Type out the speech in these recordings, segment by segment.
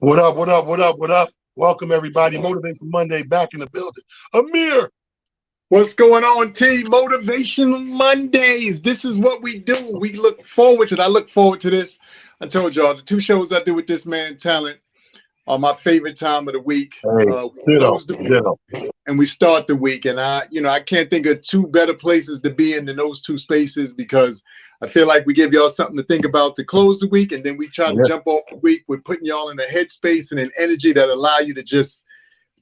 What up? What up? What up? What up? Welcome everybody. Motivation Monday back in the building. Amir. What's going on, T? Motivation Mondays. This is what we do. We look forward to it. I look forward to this. I told y'all the two shows I do with this man talent are my favorite time of the week. Hey, We ditto, close the week ditto. and we start the week. And I can't think of two better places to be in than those two spaces because I feel like we give y'all something to think about to close the week, and then we try to Yeah. jump off the week with putting y'all in a headspace and an energy that allow you to just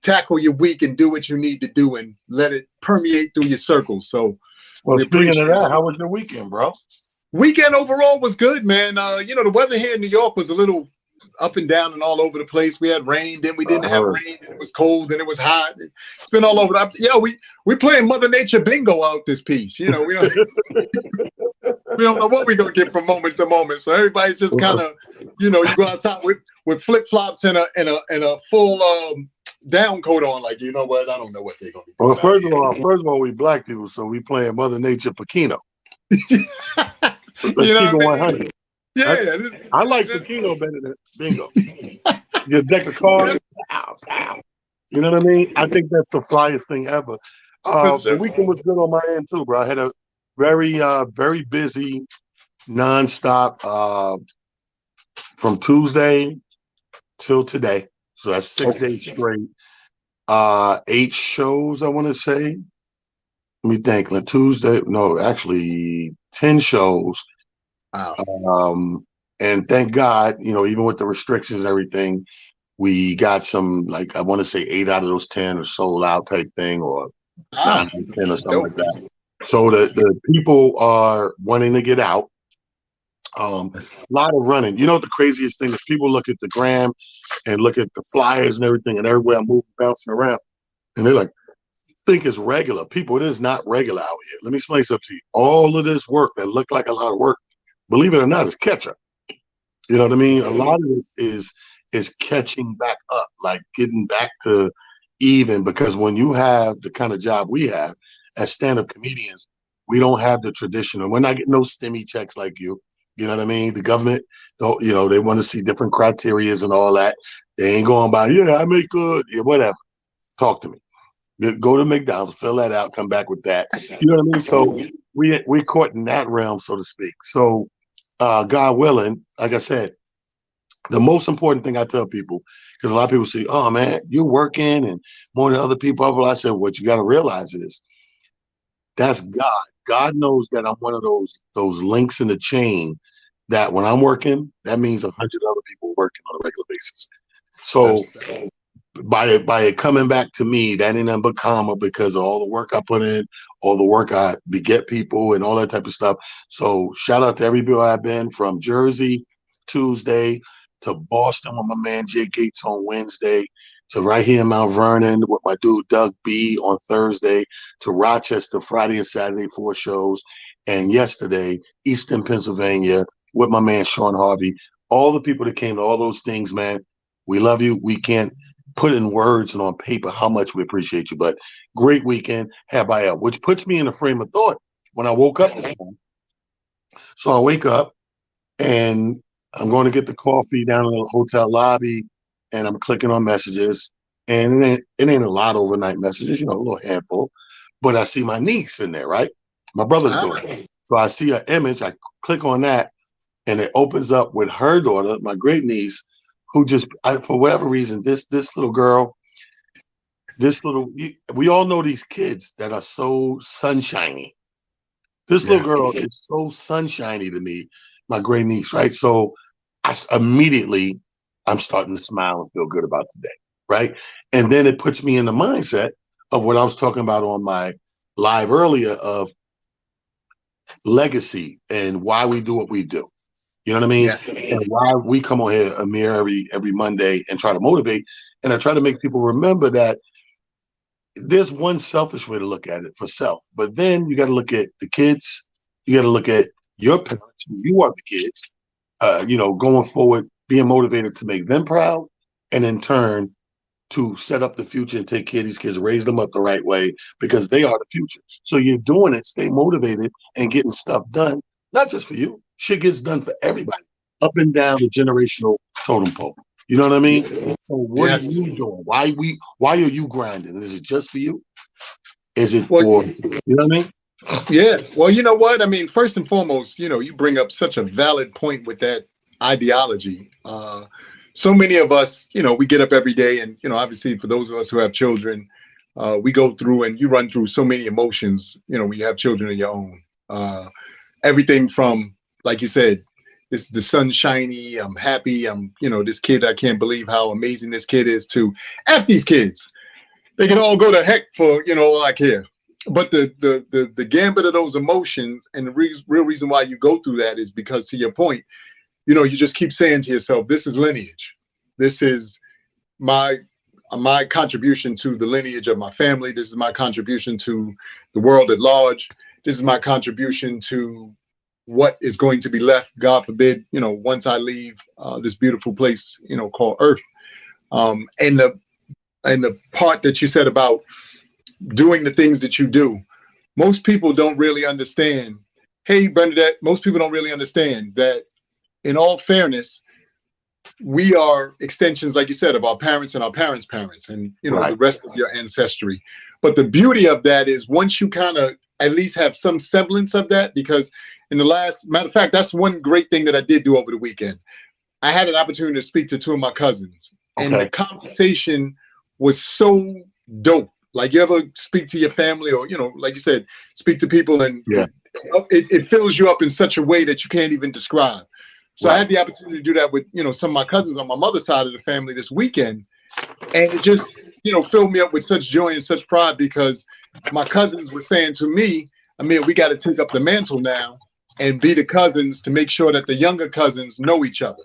tackle your week and do what you need to do and let it permeate through your circle. So Well, we speaking of appreciate that, it. how was your weekend, bro? Weekend overall was good, man. The weather here in New York was a little up and down and all over the place. We had rain, then we I didn't have heard. rain, then it was cold, then it was hot. It's been all over. We playing Mother Nature bingo out this piece. We don't know what we're gonna get from moment to moment. So everybody's just kind of, you go outside with flip flops and a full down coat on. Like, you know what? I don't know what they're gonna be Well, doing out first of all, we black people, so we playing Mother Nature Pekino. here. Let's You know keep it what I mean? 100. Yeah. That, This, I this like just Pekino better than bingo. Your deck of cards, pow, pow. You know what I mean? I think that's the flyest thing ever. for The sure. weekend was good on my end too, bro. I had a very busy, nonstop from Tuesday till today. So that's 6 days Okay. straight. 8 shows, I want to say. Let me think. Like Tuesday, no, actually 10 shows. Wow. And thank God, even with the restrictions and everything, we got some, like, I want to say 8 out of those 10 are sold out type thing, or 9 out Ah, of 10 or something like dope. that. So the people are wanting to get out. A lot of running. You know what the craziest thing is? People look at the gram and look at the flyers and everything, and everywhere I'm moving, bouncing around, and they're like, think it's regular. People, it is not regular out here. Let me explain something to you. All of this work that looked like a lot of work, believe it or not, is catch up. You know what I mean? A lot of this is catching back up, like getting back to even. Because when you have the kind of job we have as stand-up comedians, we don't have the traditional. We're not getting no STEMI checks like you. You know what I mean? The government, don't, they want to see different criterias and all that. They ain't going by, yeah, I make good, yeah, whatever. Talk to me. Go to McDonald's, fill that out, come back with that. You know what I mean? So we caught in that realm, so to speak. So God willing, like I said, the most important thing I tell people, because a lot of people say, "Oh man, you're working and more than other people." I said, "What you got to realize is that's God. God knows that I'm one of those links in the chain. That when I'm working, that means 100 other people working on a regular basis. So That's by it coming back to me, that ain't nothing but karma because of all the work I put in, all the work I beget people, and all that type of stuff. So shout out to everybody I've been from Jersey Tuesday to Boston with my man Jay Gates on Wednesday to right here in Mount Vernon with my dude Doug B on Thursday to Rochester Friday and Saturday 4 shows, and yesterday Eastern Pennsylvania with my man Sean Harvey. All the people that came to all those things, man. We love you. We can't put in words and on paper how much we appreciate you. But great weekend, Habayel, which puts me in a frame of thought when I woke up this morning. So I wake up and I'm going to get the coffee down in the hotel lobby, and I'm clicking on messages, and it ain't a lot overnight messages, a little handful, but I see my niece in there, right? My brother's daughter. ah, So I see her image. I click on that, and it opens up with her daughter, my great niece, who for whatever reason, this little girl, we all know these kids that are so sunshiny. This little yeah. girl is so sunshiny to me, my great niece, right? So immediately I'm starting to smile and feel good about today, right? And then it puts me in the mindset of what I was talking about on my live earlier of legacy and why we do what we do. You know what I mean? Yeah. And why we come on here, Amir, every Monday and try to motivate. And I try to make people remember that there's one selfish way to look at it for self, but then you got to look at the kids. You got to look at your parents, who you are the kids. Going forward, being motivated to make them proud, and in turn to set up the future and take care of these kids, raise them up the right way because they are the future. So you're doing it, stay motivated and getting stuff done, not just for you. Shit gets done for everybody, up and down the generational totem pole. You know what I Yeah. mean? So what are Yes. you doing? Why are you grinding? Is it just for you? Is it Well, for you know what I mean? yeah. Well, you know what? I mean, first and foremost, you bring up such a valid point with that ideology. So many of us, we get up every day, and obviously, for those of us who have children, we go through and you run through so many emotions. When you have children of your own, everything from, like you said, this the sun's shiny. I'm happy. This kid. I can't believe how amazing this kid is. To F these kids. They can all go to heck for all I care. But the gambit of those emotions and the real reason why you go through that is because, to your point, you just keep saying to yourself, this is lineage. This is my my contribution to the lineage of my family. This is my contribution to the world at large. This is my contribution to what is going to be left, God forbid, once I leave this beautiful place, called Earth. And the part that you said about doing the things that you do, most people don't really understand. Hey, Bernadette, most people don't really understand that, in all fairness, we are extensions, like you said, of our parents and our parents' parents, and the Right. rest of your ancestry. But the beauty of that is, once you kind of at least have some semblance of that, because in the last, matter of fact, that's one great thing that I did do over the weekend. I had an opportunity to speak to two of my cousins, and the Okay. conversation was so dope. Like, you ever speak to your family, or like you said, speak to people, and Yeah. it fills you up in such a way that you can't even describe. So I Right. had the opportunity to do that with some of my cousins on my mother's side of the family this weekend, and it just filled me up with such joy and such pride, because my cousins were saying to me, Amir, we got to take up the mantle now and be the cousins to make sure that the younger cousins know each other.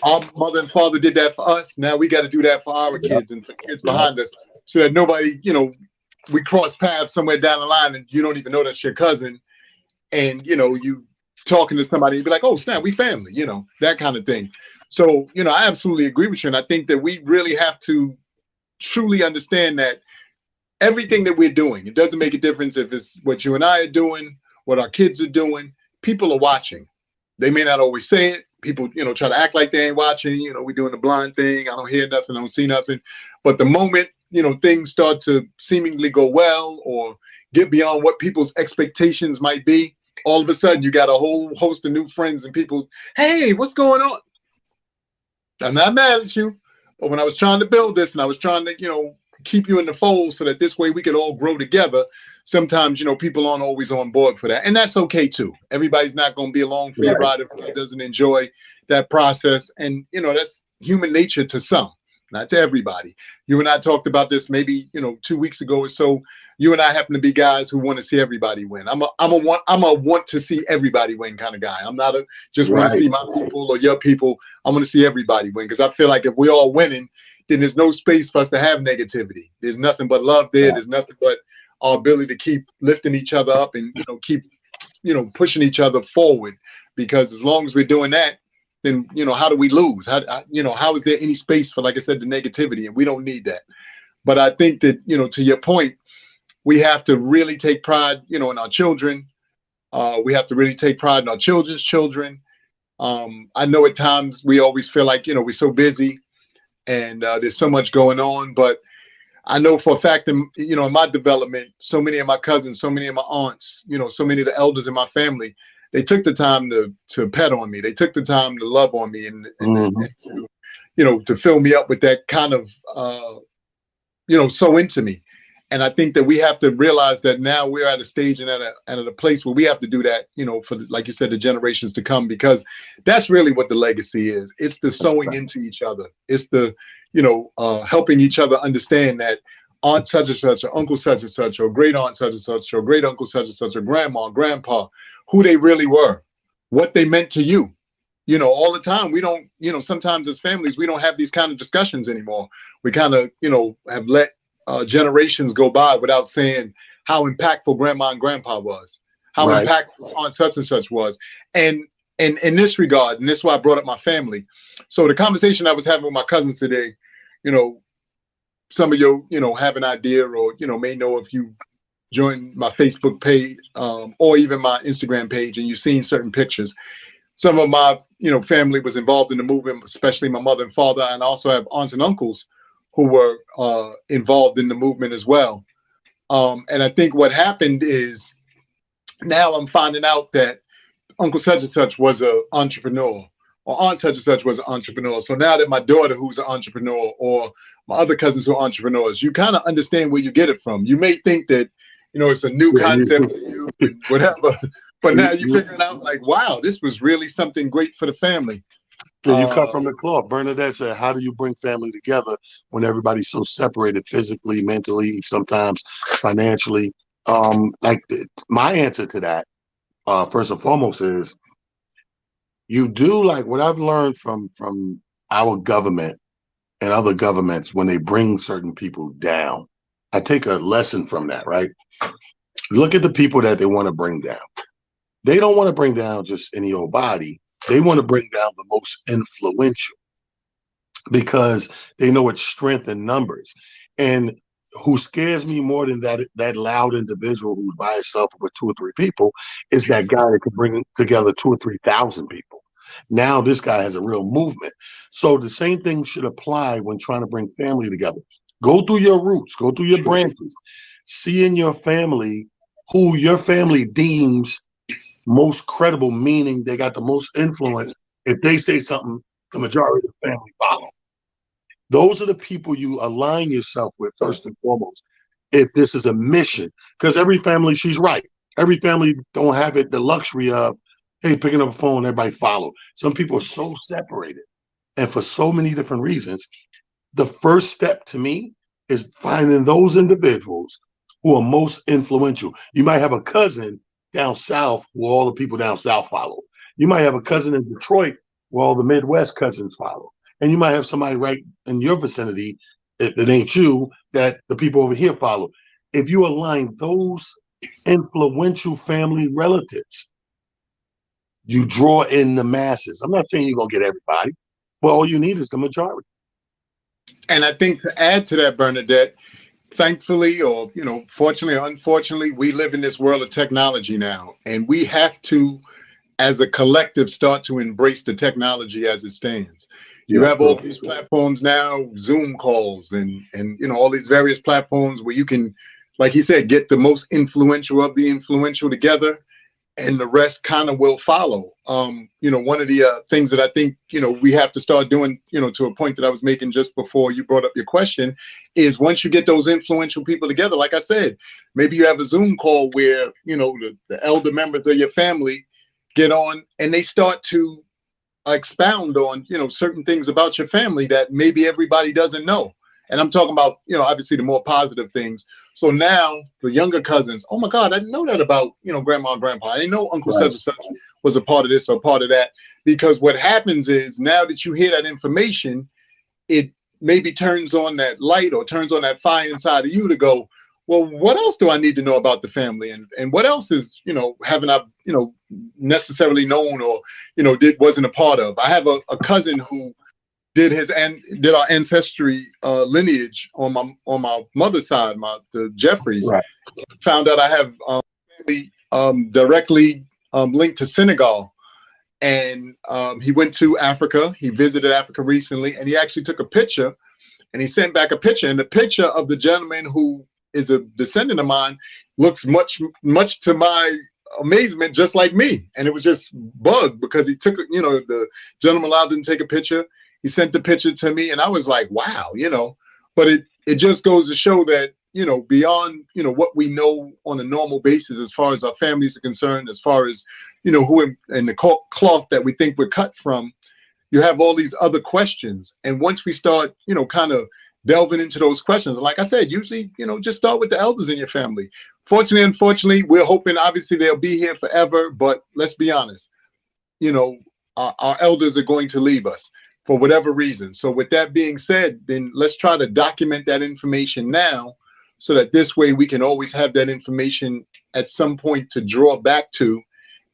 Our mother and father did that for us. Now we got to do that for our Yep. kids and for kids Yep. behind us, so that nobody, we cross paths somewhere down the line and you don't even know that's your cousin, and you talking to somebody and be like, oh snap, we family, that kind of thing. So I absolutely agree with you, and I think that we really have to truly understand that everything that we're doing, it doesn't make a difference if it's what you and I are doing, what our kids are doing. People are watching. They may not always say it. People, try to act like they ain't watching. We're doing the blind thing. I don't hear nothing. I don't see nothing. But the moment, things start to seemingly go well or get beyond what people's expectations might be, all of a sudden you got a whole host of new friends and people, hey, what's going on? I'm not mad at you. But when I was trying to build this and I was trying to, keep you in the fold so that this way we could all grow together, sometimes, people aren't always on board for that. And that's okay too. Everybody's not going to be along for your Right. ride if one doesn't enjoy that process. And, that's human nature to some, not to everybody. You and I talked about this maybe, 2 weeks ago or so. You and I happen to be guys who want to see everybody win. I'm a want to see everybody win kind of guy. I'm not a just want to Right. see my people or your people. I want to see everybody win, because I feel like if we're all winning, then there's no space for us to have negativity. There's nothing but love there. Right. There's nothing but our ability to keep lifting each other up and keep pushing each other forward. Because as long as we're doing that, then how do we lose? How is there any space for, like I said, the negativity? And we don't need that. But I think that to your point, we have to really take pride in our children. We have to really take pride in our children's children. I know at times we always feel like we're so busy and there's so much going on, but I know for a fact that in my development, so many of my cousins, so many of my aunts, so many of the elders in my family, they took the time to pet on me. They took the time to love on me, Hmm. and to to fill me up with that kind of so into me. And I think that we have to realize that now we're at a stage and at a place where we have to do that, for like you said, the generations to come, because that's really what the legacy is. It's the That's sewing right. into each other. It's the, helping each other understand that aunt such and such, or uncle such and such, or great aunt such and such, or great uncle such and such, or grandma, grandpa, who they really were, what they meant to you. All the time, we don't, sometimes as families, we don't have these kind of discussions anymore. We kind of, have let generations go by without saying how impactful grandma and grandpa was, how Right. impactful aunt such and such was. And in this regard, and this is why I brought up my family. So the conversation I was having with my cousins today, you know, some of you, have an idea, or, may know if you join my Facebook page, or even my Instagram page, and you've seen certain pictures. some of my family was involved in the movement, especially my mother and father, and I also have aunts and uncles who were involved in the movement as well. And I think what happened is now I'm finding out that Uncle such and such was an entrepreneur, or Aunt such and such was an entrepreneur. So now that my daughter, who's an entrepreneur, or my other cousins who are entrepreneurs, you kind of understand where you get it from. You may think that, it's a new Yeah, concept for you and whatever, but now you're you, figuring out like, wow, this was really something great for the family. yeah, you cut Uh, from the cloth. Bernadette said, "How do you bring family together when everybody's so separated physically, mentally, sometimes financially?" My answer to that, first and foremost, is you do like what I've learned from our government and other governments when they bring certain people down. I take a lesson from that, right? Look at the people that they want to bring down. They don't want to bring down just any old body. They want to bring down the most influential because they know its strength in numbers. And who scares me more than that loud individual who's by himself with two or three people is that guy that can bring together 2 or 3 thousand people. Now this guy has a real movement. So the same thing should apply when trying to bring family together. Go through your roots, go through your branches, see in your family who your family deems most credible, meaning they got the most influence. If they say something, the majority of the family follow. Those are the people you align yourself with first and foremost. If this is a mission, because every family, she's right. Every family don't have it the luxury of, hey, picking up a phone, everybody follow. Some people are so separated, and for so many different reasons. The first step to me is finding those individuals who are most influential. You might have a cousin down south who all the people down south follow. You might have a cousin in Detroit where all the Midwest cousins follow. And you might have somebody right in your vicinity, if it ain't you, that the people over here follow. If you align those influential family relatives, you draw in the masses. I'm not saying you're going to get everybody, but all you need is the majority. and I think to add to that, Bernadette, thankfully, or fortunately or unfortunately, we live in this world of technology now, and we have to, as a collective, start to embrace the technology as it stands. You Yeah, have true. all these platforms now, Zoom calls, and all these various platforms where you can, like he said, get the most influential of the influential together, and the rest kind of will follow. One of the things that I think we have to start doing, to a point that I was making just before you brought up your question, is once you get those influential people together, like I said, maybe you have a Zoom call where the elder members of your family get on and they start to expound on certain things about your family that maybe everybody doesn't know. And I'm talking about obviously the more positive things. So now the younger cousins, oh my God, I didn't know that about grandma and grandpa. I didn't know Uncle Right. such and such was a part of this or a part of that. Because what happens is now that you hear that information, it maybe turns on that light or turns on that fire inside of you to go, well, what else do I need to know about the family, and what else is haven't I necessarily known, or wasn't a part of. I have a cousin who did our ancestry lineage on my mother's side, the Jeffries. Right. Found out I have family directly linked to Senegal, and he went to Africa. He visited Africa recently, and he actually took a picture, and he sent back a picture. And the picture of the gentleman who is a descendant of mine looks much to my amazement just like me. And it was just bugged because he took, the gentleman allowed him to take a picture. He sent the picture to me, and I was like, wow. But it just goes to show that beyond what we know on a normal basis, as far as our families are concerned, as far as who in the cloth that we think we're cut from, you have all these other questions. And once we start kind of delving into those questions, like I said, usually just start with the elders in your family. Fortunately, unfortunately, we're hoping obviously they'll be here forever, but let's be honest, our elders are going to leave us for whatever reason. So with that being said, then let's try to document that information now, so that this way we can always have that information at some point to draw back to,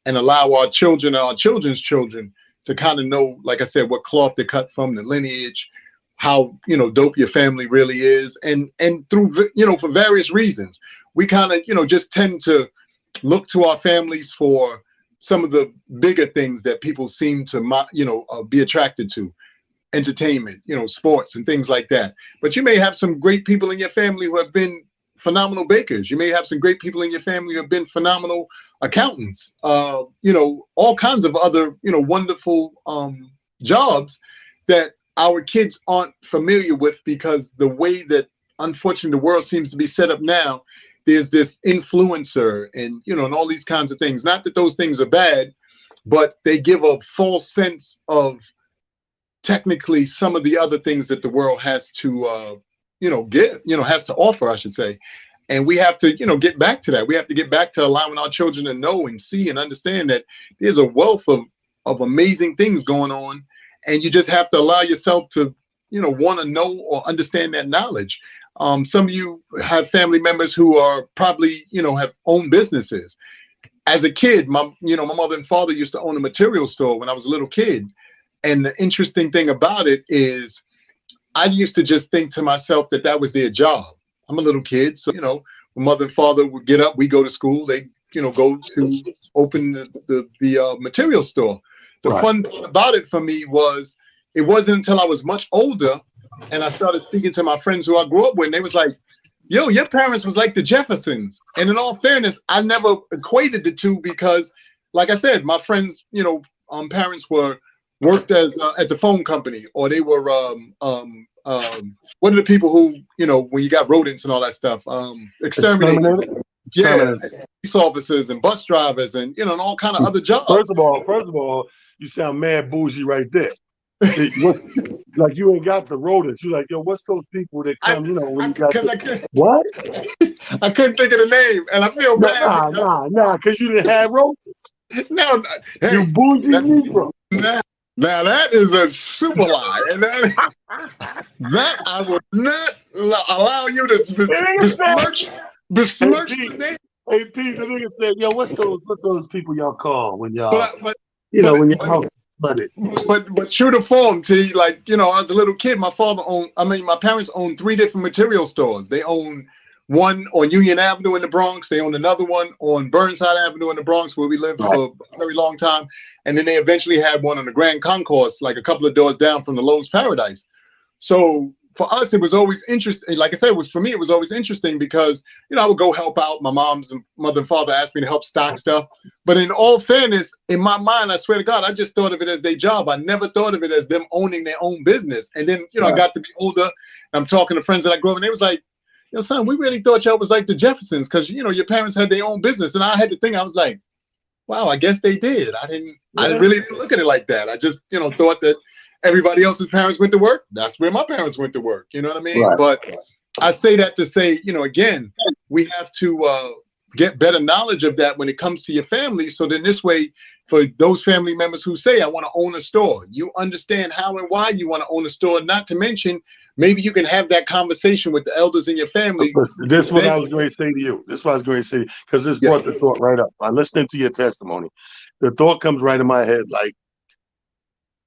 and allow our children and our children's children to kind of know, like I said, what cloth they cut from, the lineage, how dope your family really is. And through for various reasons, we kind of just tend to look to our families for some of the bigger things that people seem to, be attracted to. Entertainment, sports and things like that. But you may have some great people in your family who have been phenomenal bakers. You may have some great people in your family who have been phenomenal accountants. All kinds of other, wonderful jobs that our kids aren't familiar with, because the way that, unfortunately, the world seems to be set up now, there's this influencer and all these kinds of things. Not that those things are bad, but they give a false sense of technically some of the other things that the world has to has to offer, I should say. And we have to get back to that. We have to get back to allowing our children to know and see and understand that there's a wealth of amazing things going on, and you just have to allow yourself to want to know or understand that knowledge. Some of you have family members who are probably have owned businesses. As a kid, my mother and father used to own a material store when I was a little kid. And the interesting thing about it is I used to just think to myself that that was their job. I'm a little kid, so my mother and father would get up, we go to school, they go to open the material store. The Right. fun part about it for me was, it wasn't until I was much older and I started speaking to my friends who I grew up with, and they was like, yo, your parents was like the Jeffersons. And in all fairness, I never equated the two, because like I said, my friends parents worked as at the phone company, or they were what are the people who when you got rodents and all that stuff, exterminators. Yeah, police officers and bus drivers and and all kind of other jobs. First of all, you sound mad bougie right there. Like you ain't got the rodents. You like, yo, what's those people that come? When you got what? I couldn't think of the name, and I feel bad. Nah, because you didn't have rodents. No, hey, you bougie Negro. Now that is a super lie, and that I would not allow you to besmirch the name. Hey, Pete, the nigga said, yo, what's those people y'all call when y'all, when your house is flooded? But true to form, T, like, as a little kid, my parents owned 3 different material stores. They owned one on Union Avenue in the Bronx. They owned another one on Burnside Avenue in the Bronx, where we lived for a very long time. And then they eventually had one on the Grand Concourse, like a couple of doors down from the Lowe's Paradise. So for us, it was always interesting. Like I said, for me, it was always interesting because, I would go help out. My mom's and mother and father asked me to help stock stuff. But in all fairness, in my mind, I swear to God, I just thought of it as their job. I never thought of it as them owning their own business. And then, I got to be older, and I'm talking to friends that I grew up, and they was like, son, we really thought y'all was like the Jeffersons, because, your parents had their own business. And I had to think, I was like, wow, I guess they did. I really didn't look at it like that. I just, thought that everybody else's parents went to work. That's where my parents went to work. You know what I mean? Right. But I say that to say, again, we have to get better knowledge of that when it comes to your family. So then this way, for those family members who say, I want to own a store, you understand how and why you want to own a store. Not to mention, maybe you can have that conversation with the elders in your family. This is what I was going to say to you. This is what I was going to say, because this brought the thought right up. By listening to your testimony, the thought comes right in my head, like,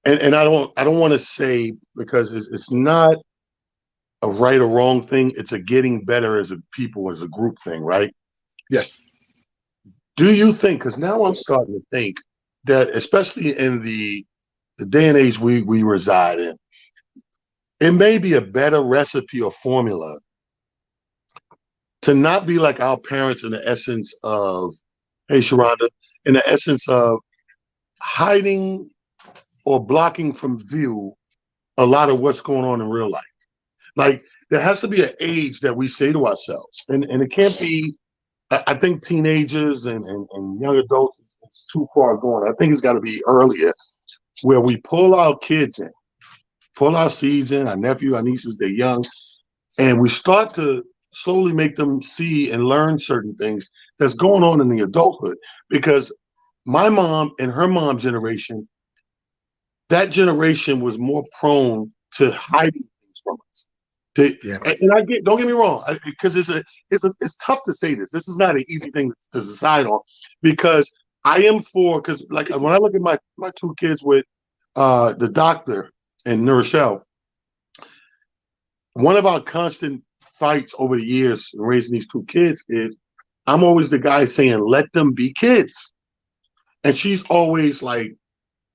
and I don't want to say, because it's not a right or wrong thing. It's a getting better as a people, as a group thing, right? Yes. Do you think, because now I'm starting to think that, especially in the day and age we reside in, it may be a better recipe or formula to not be like our parents in the essence of, hey, Sharonda, in the essence of hiding or blocking from view a lot of what's going on in real life. Like, there has to be an age that we say to ourselves, and it can't be, I think teenagers and young adults, it's too far gone. I think it's got to be earlier, where we pull our kids in, pull our seeds in, our nephew, our nieces, they're young, and we start to slowly make them see and learn certain things that's going on in the adulthood. Because my mom and her mom generation, that generation was more prone to hiding things from us. And I don't get me wrong, because it's tough to say this. This is not an easy thing to decide on, because I am for, because like when I look at my 2 kids with the doctor and Rochelle, one of our constant fights over the years raising these 2 kids is, I'm always the guy saying, let them be kids. and she's always like,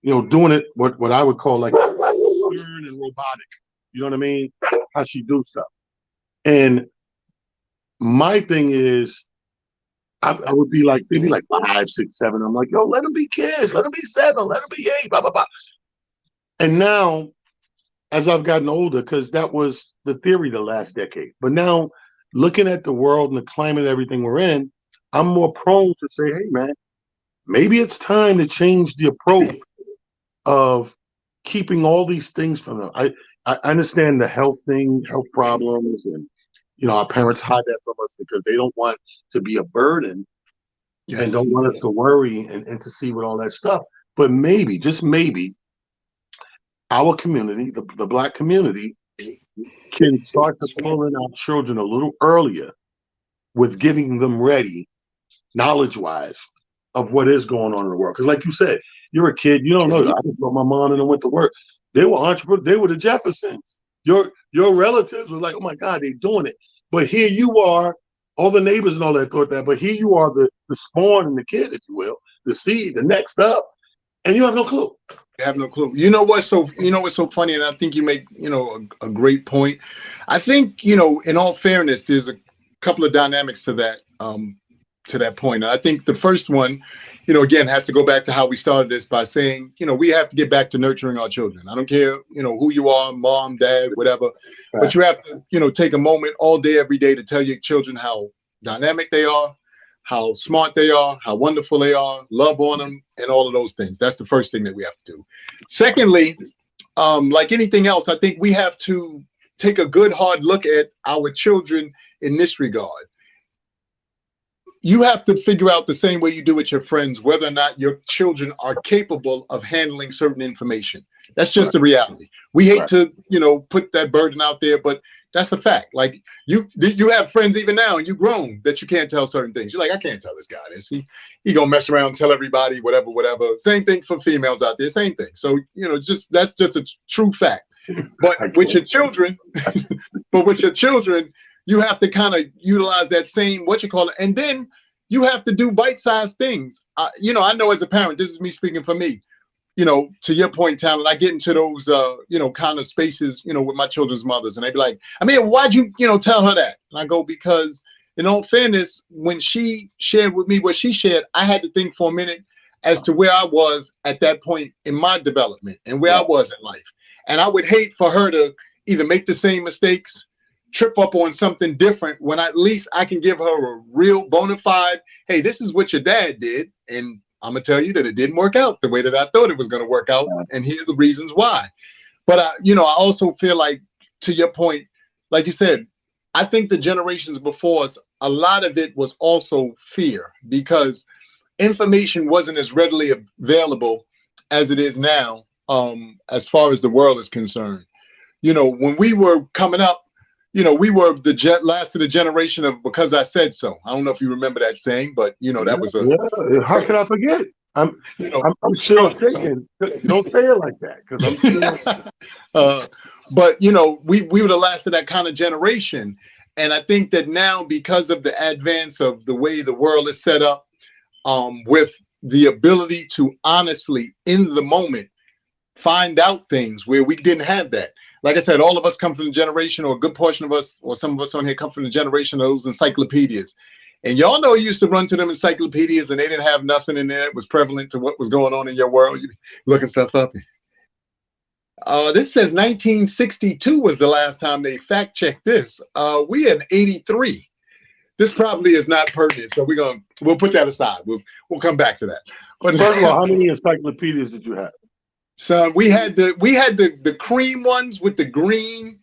doing it what I would call like stern and robotic. You know what I mean? How she do stuff. And my thing is, I would be like, maybe like 5, 6, 7. I'm like, yo, let them be kids, let them be 7, let them be 8, blah blah blah. And now, as I've gotten older, because that was the theory the last decade, but now looking at the world and the climate, everything we're in, I'm more prone to say, hey man, maybe it's time to change the approach of keeping all these things from them. I understand the health thing, health problems, and our parents hide that from us because they don't want to be a burden and Yes. don't want us to worry and to see with all that stuff. But maybe, just maybe, our community, the Black community, can start to pull in our children a little earlier with getting them ready, knowledge wise, of what is going on in the world. Because, like you said, you're a kid, you don't know. I just brought my mom and I went to work. They were entrepreneurs. They were the Jeffersons. Your relatives were like, oh my God, they're doing it. But here you are, all the neighbors and all that thought that. But here you are, the spawn and the kid, if you will, the seed, the next up, and you have no clue. I have no clue. You know what's so funny, and I think you make a great point. I think in all fairness, there's a couple of dynamics to that point. And I think the first one, again, has to go back to how we started this by saying, we have to get back to nurturing our children. I don't care, who you are, mom, dad, whatever, but you have to, take a moment all day, every day to tell your children how dynamic they are, how smart they are, how wonderful they are, love on them, and all of those things. That's the first thing that we have to do. Secondly, like anything else, I think we have to take a good hard look at our children in this regard. You have to figure out the same way you do with your friends, whether or not your children are capable of handling certain information. That's just the reality. We hate to, put that burden out there, but that's a fact. Like you have friends even now, and you grown, that you can't tell certain things. You're like, I can't tell this guy this. He gonna mess around, and tell everybody, whatever, whatever. Same thing for females out there. Same thing. So that's just a true fact. But with your children, you have to kind of utilize that same and then you have to do bite-sized things. I know as a parent, this is me speaking for me. To your point, Talent, I get into those, kind of spaces, with my children's mothers, and they be like, Amir, why'd you, tell her that? And I go, because in all fairness, when she shared with me what she shared, I had to think for a minute as to where I was at that point in my development and where I was in life. And I would hate for her to either make the same mistakes, trip up on something different, when at least I can give her a real bona fide, hey, this is what your dad did, and I'm gonna tell you that it didn't work out the way that I thought it was gonna work out, and here are the reasons why. But I also feel like, to your point, like you said, I think the generations before us, a lot of it was also fear, because information wasn't as readily available as it is now, as far as the world is concerned. When we were coming up, we were the last of the generation of because I said so. I don't know if you remember that saying, but that was how can I forget? I'm still thinking. Don't say it like that, because I'm still. But we were the last of that kind of generation, and I think that now, because of the advance of the way the world is set up, with the ability to honestly, in the moment, find out things where we didn't have that. Like I said, all of us come from the generation, or a good portion of us, or some of us on here come from the generation of those encyclopedias. And y'all know you used to run to them encyclopedias and they didn't have nothing in there that was prevalent to what was going on in your world. You looking stuff up. This says 1962 was the last time they fact checked this. We in 83. This probably is not pertinent, so we'll put that aside. We'll come back to that. But first of all, how many encyclopedias did you have? So we had the cream ones with the green.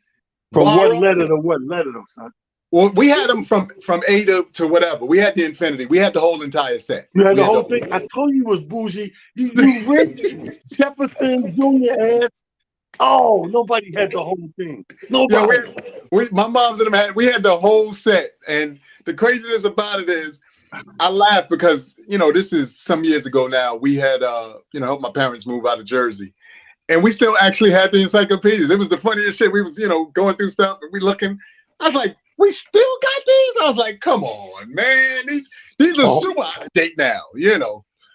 From what letter to what letter, though, son? Well, we had them from A to whatever. We had the infinity. We had the whole entire set. You had the whole thing. I told you was bougie. You rich Jefferson Jr. ass. Oh, nobody had the whole thing. Nobody. Yeah, my mom's and them we had the whole set. And the craziness about it is, I laugh because this is some years ago now. We had helped my parents move out of Jersey, and we still actually had the encyclopedias. It was the funniest shit. We was going through stuff and we looking. I was like, we still got these? I was like, come on, man. These are super out of date now,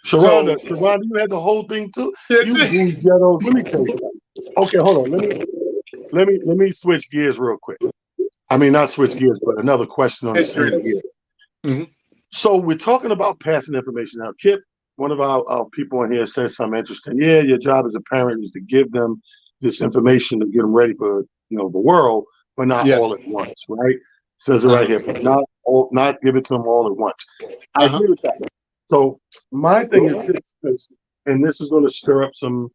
So Sharonda, you had the whole thing too. yes, You goose ghettos. Let me tell you something. Okay, hold on. Let me switch gears real quick. I mean, not switch gears, but another question on the history. same gear. Hmm. So we're talking about passing information. Now, Kip, one of our people in here says something interesting. Yeah, your job as a parent is to give them this information to get them ready for the world, but not Yes. all at once, right? Says it right Uh-huh. here, but not give it to them all at once. I Uh-huh. agree with that. So my thing is this, and this is going to stir up some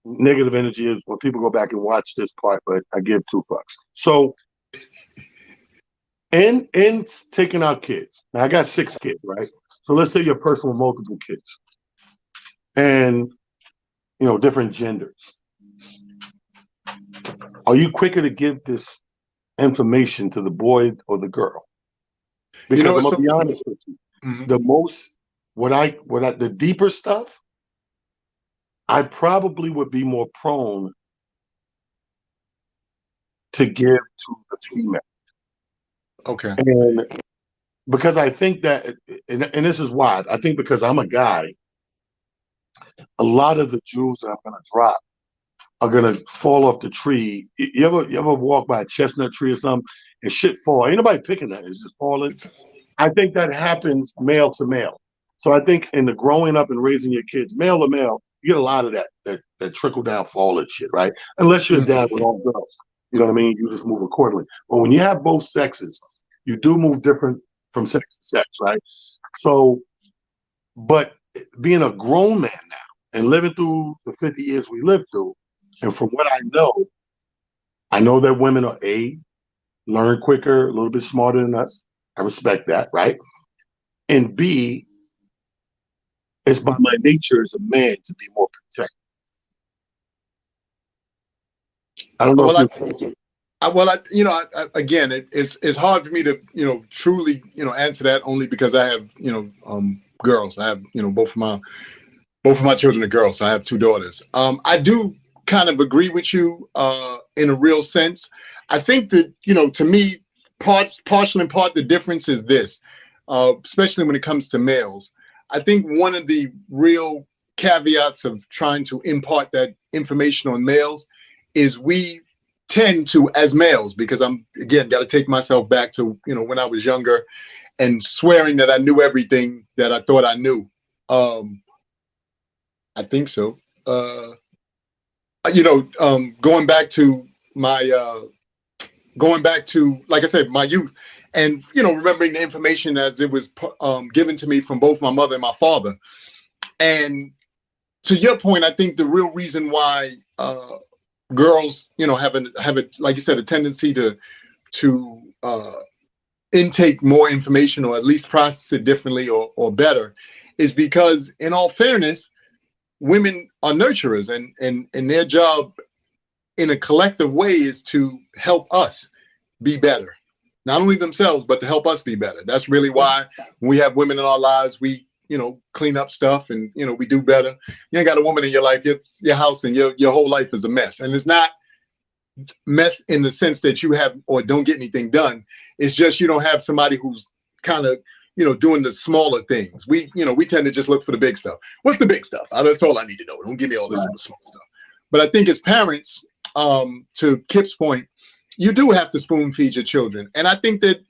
negative energy when people go back and watch this part, but I give two fucks. So and taking out kids. Now I got 6 kids, right? So let's say you're a person with multiple kids and different genders. Are you quicker to give this information to the boy or the girl? You Because know I'm what's gonna so? be honest with you, Mhm. the most the deeper stuff, I probably would be more prone to give to the female. Okay. And because I think that, and this is why, I think because I'm a guy, a lot of the jewels that I'm going to drop are going to fall off the tree. You ever walk by a chestnut tree or something and shit fall? Ain't nobody picking that. It's just falling. I think that happens male to male. So I think in the growing up and raising your kids, male to male, you get a lot of that trickle down fall and shit, right? Unless you're a Mhm. dad with all girls. You know what I mean? You just move accordingly. But when you have both sexes, you do move different from sex to sex, right? So, but being a grown man now and living through the 50 years we lived through, and from what I know that women are learn quicker, a little bit smarter than us. I respect that, right? And B, it's by my nature as a man to be more protected. I don't know if Well, you. again, it's hard for me to, truly, answer that only because I have, girls. I have, both of my children are girls. So I have 2 daughters. I do kind of agree with you in a real sense. I think that, to me, partial and part, the difference is this, especially when it comes to males. I think one of the real caveats of trying to impart that information on males is we tend to, as males, because I'm, again, got to take myself back to, when I was younger and swearing that I knew everything that I thought I knew. Um, I think so. Uh, going back to my, going back to, like I said, my youth, and remembering the information as it was given to me from both my mother and my father. And to your point, I think the real reason why girls, have a like you said, a tendency to intake more information or at least process it differently or better, is because, in all fairness, women are nurturers, and their job in a collective way is to help us be better, not only themselves but to help us be better. That's really why we have women in our lives. We clean up stuff, and we do better. You ain't got a woman in your life, your house and your whole life is a mess, and it's not mess in the sense that you have or don't get anything done. It's just you don't have somebody who's kind of doing the smaller things. We tend to just look for the big stuff. What's the big stuff? That's all I need to know. Don't give me all this Right. small stuff. But I think as parents, to Kip's point, you do have to spoon feed your children, and I think that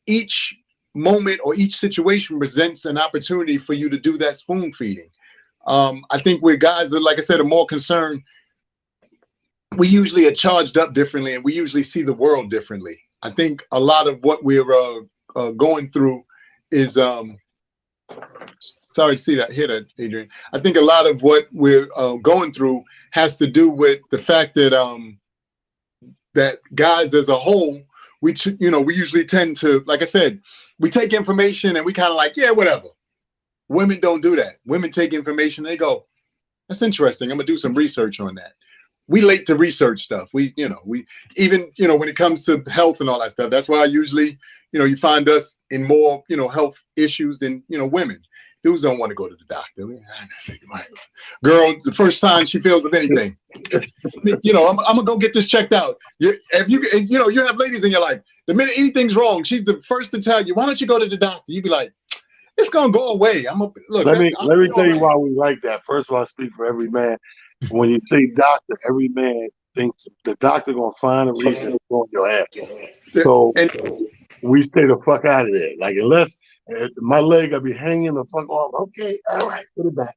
each moment or each situation presents an opportunity for you to do that spoon feeding. I think where guys are, like I said, are more concerned, we usually are charged up differently, and we usually see the world differently. I think a lot of what we're going through is sorry to see that, hear that, Adrian. I think a lot of what we're going through has to do with the fact that that guys as a whole, we usually tend to, like I said, we take information and we kind of like, yeah, whatever. Women don't do that. Women take information, they go, that's interesting, I'm gonna do some research on that. We late to research stuff. We even, when it comes to health and all that stuff. That's why usually, you find us in more, health issues than, women. Dudes don't want to go to the doctor. Girl, the first time she feels of anything, I'm gonna go get this checked out. You have ladies in your life. The minute anything's wrong, she's the first to tell you, why don't you go to the doctor? You be like, It's gonna go away. I'm a look. Let That's me I'll let be me all tell you right. why we like that. First of all, I speak for every man. When you say doctor, every man thinks the doctor gonna find a reason to go on your ass. So And we stay the fuck out of there. Like unless my leg I be hanging the fuck off. Okay, all right, put it back.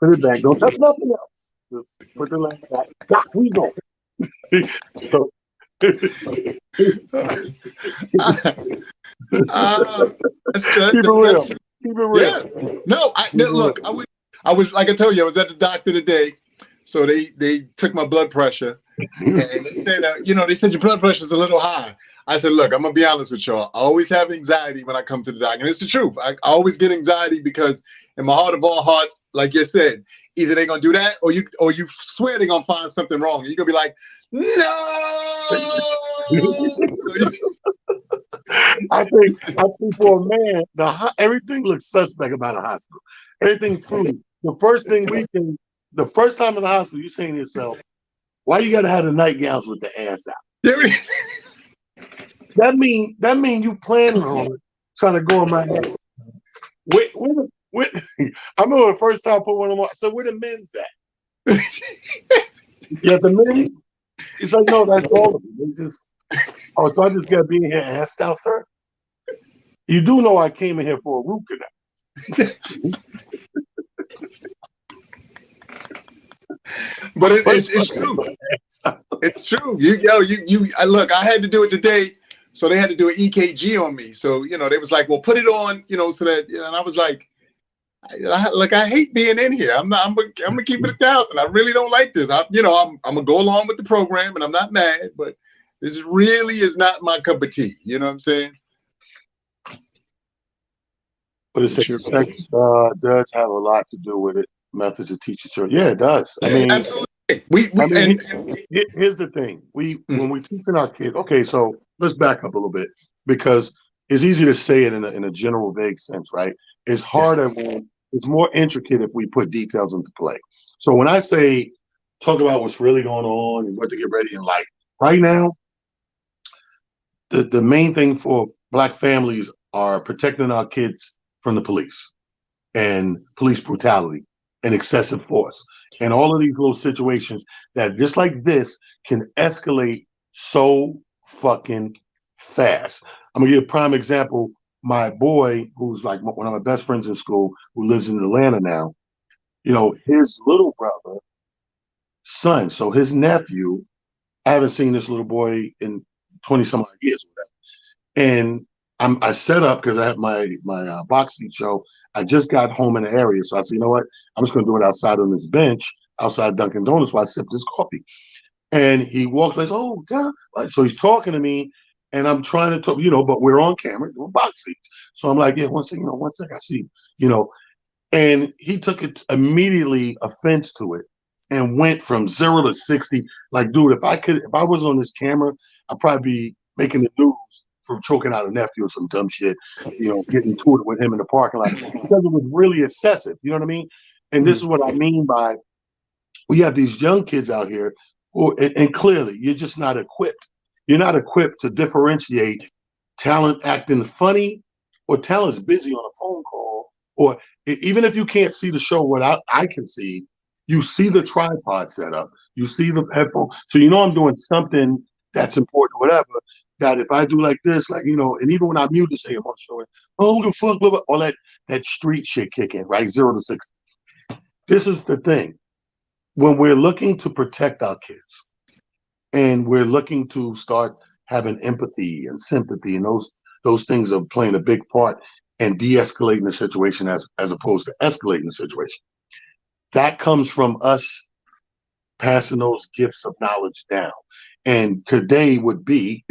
Put it back. Don't touch nothing else. Just put the leg back. Doc, we go. So keep uh, it that's real. true. Keep it real. Yeah. No, Keep it look. real. I was like I told you, I was at the doctor today, so they took my blood pressure. And they said, they said your blood pressure is a little high. I said, look, I'm gonna be honest with y'all. I always have anxiety when I come to the doctor, and it's the truth. I always get anxiety because in my heart of all hearts, like you said, either they're gonna do that or you swear they're gonna find something wrong, and you're gonna be like, no. So I think for a man, everything looks suspect about a hospital. Everything fruity. The first time in the hospital, you saying to yourself, why you gotta have the nightgowns with the ass out? That mean you planning on it, trying to go in my head. Wait, I remember the first time I put one on. I said, "Where the men's at?" You at the men's? He's like, "No, that's all of them." It's just, oh, so I just gotta be in here asked out, sir. You do know I came in here for a root canal, but but it's true. It's true. Look, I had to do it today, so they had to do an EKG on me. So they was like, well, put it on, so that and I was like, I hate being in here. I'm gonna keep it 1,000. I really don't like this. I'm gonna go along with the program, and I'm not mad, but this really is not my cup of tea. You know what I'm saying? but It sure sex does have a lot to do with it. Methods of teaching children. Yeah, it does. I Yeah, mean, absolutely. We I mean, here's the thing. When mm, we teaching our kids, okay, so let's back up a little bit because it's easy to say it in a general vague sense, right? It's yes. harder when it's more intricate if we put details into play. So when I say talk about what's really going on and what to get ready in life, right now, the main thing for black families are protecting our kids from the police and police brutality and excessive force and all of these little situations that just like this can escalate so fucking fast. I'm gonna give a prime example. My boy, who's like one of my best friends in school, who lives in Atlanta now, his little brother, son, so his nephew, I haven't seen this little boy in 20 some odd years. And I set up because I have my boxing show. I just got home in the area, so I said, you know what? I'm just going to do it outside on this bench outside Dunkin' Donuts while I sip this coffee. And he walks by, oh God! So he's talking to me, and I'm trying to talk, but we're on camera doing boxing. So I'm like, yeah, one second, I see, you know. And he took it immediately offense to it and went from 0 to 60. Like, dude, if I was on this camera, I'd probably be making the news for choking out a nephew or some dumb shit, getting to it with him in the parking lot because it was really excessive. You know what I mean? And this is Mm. what I mean by we have these young kids out here who, and clearly, you're just not equipped. You're not equipped to differentiate talent acting funny or talent's busy on a phone call. Or even if you can't see the show, what I can see, you see the tripod set up, you see the headphone. So I'm doing something that's important, whatever. That if I do like this, like, and even when I mute to say I'm on show, oh, who the fuck, blah, blah, all that street shit kick in, right? 0 to 60. This is the thing when we're looking to protect our kids and we're looking to start having empathy and sympathy and those things are playing a big part and de-escalating the situation as opposed to escalating the situation. That comes from us passing those gifts of knowledge down. And today would be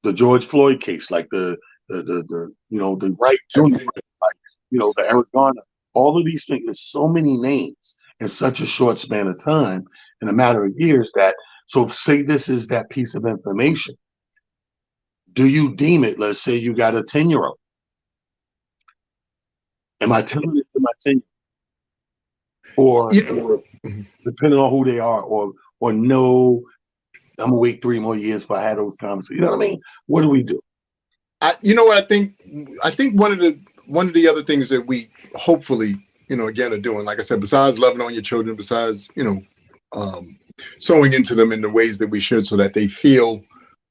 the George Floyd case, like the Wright Jr., like the Eric Garner, all of these things. There's so many names in such a short span of time, in a matter of years. That so say this is that piece of information. Do you deem it? Let's say you got a 10-year-old. Am I telling it to my 10 or You know, depending on who they are, or no? I'm gonna wait 3 more years if I had those conversations. You know what I mean? What do we do? you know what I think? I think one of the one of the other things that we hopefully, again, are doing, like I said, besides loving on your children, besides, um, sewing into them in the ways that we should so that they feel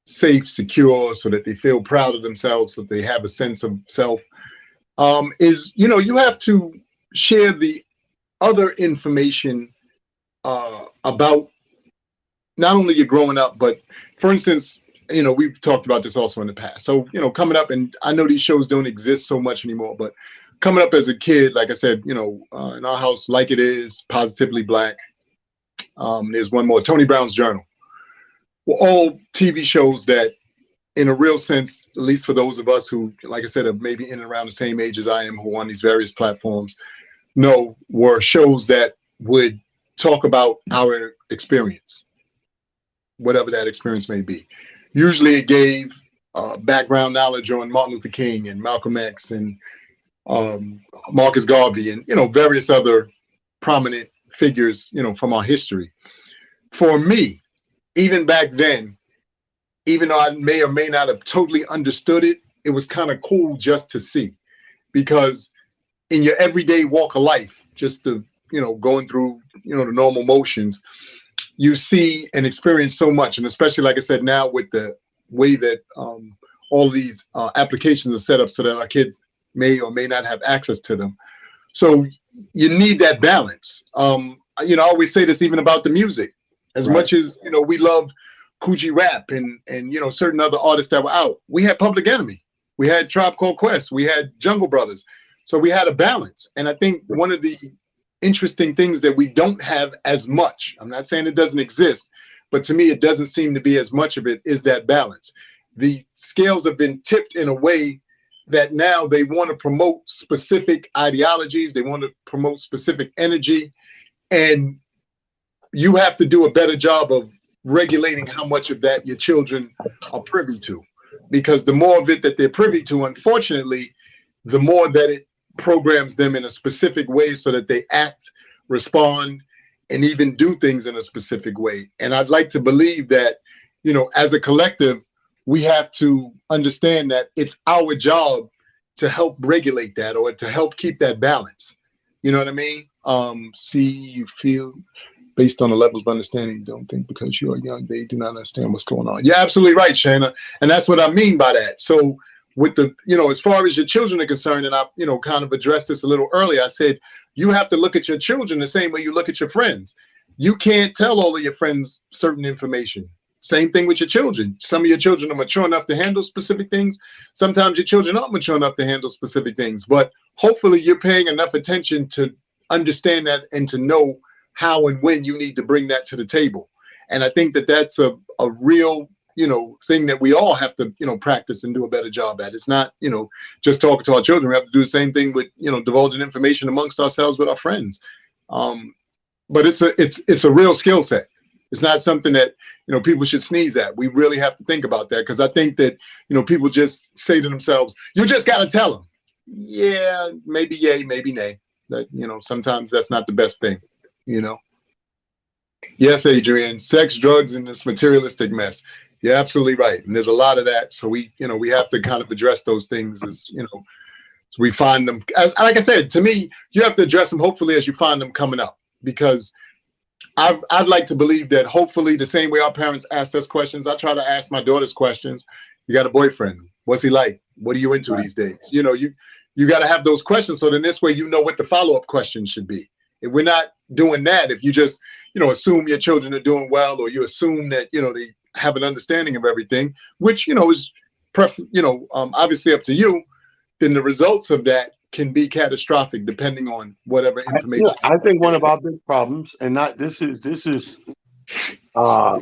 safe, secure, so that they feel proud of themselves, so they have a sense of self, is, you have to share the other information about not only your growing up, but for instance, we've talked about this also in the past. So, coming up, and I know these shows don't exist so much anymore, but coming up as a kid, like I said, in our house, Like It Is, Positively Black, there's one more, Tony Brown's Journal, were all TV shows that, in a real sense, at least for those of us who, like I said, are maybe in and around the same age as I am, who are on these various platforms, know were shows that would talk about our experience, whatever that experience may be. Usually it gave background knowledge on Martin Luther King and Malcolm X and um, Marcus Garvey and, various other prominent figures, from our history. For me, even back then, even though I may or may not have totally understood it, it was kind of cool just to see, because in your everyday walk of life, just to, going through, the normal motions, you see and experience so much. And especially, like I said, now with the way that all these applications are set up so that our kids may or may not have access to them. So you need that balance. I always say this even about the music. As Right. much as, we love Coogee Rap and certain other artists that were out, we had Public Enemy, we had Tribe Called Quest, we had Jungle Brothers. So we had a balance. And I think one of the interesting things that we don't have as much, I'm not saying it doesn't exist, but to me, it doesn't seem to be as much of it, is that balance. The scales have been tipped in a way that now they want to promote specific ideologies, they want to promote specific energy, and you have to do a better job of regulating how much of that your children are privy to. Because the more of it that they're privy to, unfortunately, the more that it programs them in a specific way so that they act, respond, and even do things in a specific way. And I'd like to believe that, as a collective, we have to understand that it's our job to help regulate that or to help keep that balance. You know what I mean? See, you feel based on the levels of understanding, you don't think because you are young, they do not understand what's going on. You're absolutely right, Shana. And that's what I mean by that. So with the, as far as your children are concerned, and I, kind of addressed this a little earlier, I said, you have to look at your children the same way you look at your friends. You can't tell all of your friends certain information. Same thing with your children. Some of your children are mature enough to handle specific things. Sometimes your children aren't mature enough to handle specific things, but hopefully you're paying enough attention to understand that and to know how and when you need to bring that to the table. And I think that that's a real, thing that we all have to, practice and do a better job at. It's not, just talking to our children. We have to do the same thing with, divulging information amongst ourselves with our friends. But it's a real skill set. It's not something that, people should sneeze at. We really have to think about that, because I think that, people just say to themselves, you just got to tell them. Yeah, maybe yay, maybe nay. That, sometimes that's not the best thing, you know. Yes, Adrian, sex, drugs, and this materialistic mess. You're absolutely right. And there's a lot of that. So we have to kind of address those things as, so we find them. Like I said, to me, you have to address them hopefully as you find them coming up, because I'd like to believe that hopefully the same way our parents asked us questions, I try to ask my daughters questions. You got a boyfriend? What's he like? What are you into these days? You got to have those questions, so then this way what the follow-up question should be. If we're not doing that, if you just assume your children are doing well, or you assume that they have an understanding of everything, which is obviously up to you, then the results of that can be catastrophic depending on whatever information. I think one of our big problems, and not uh,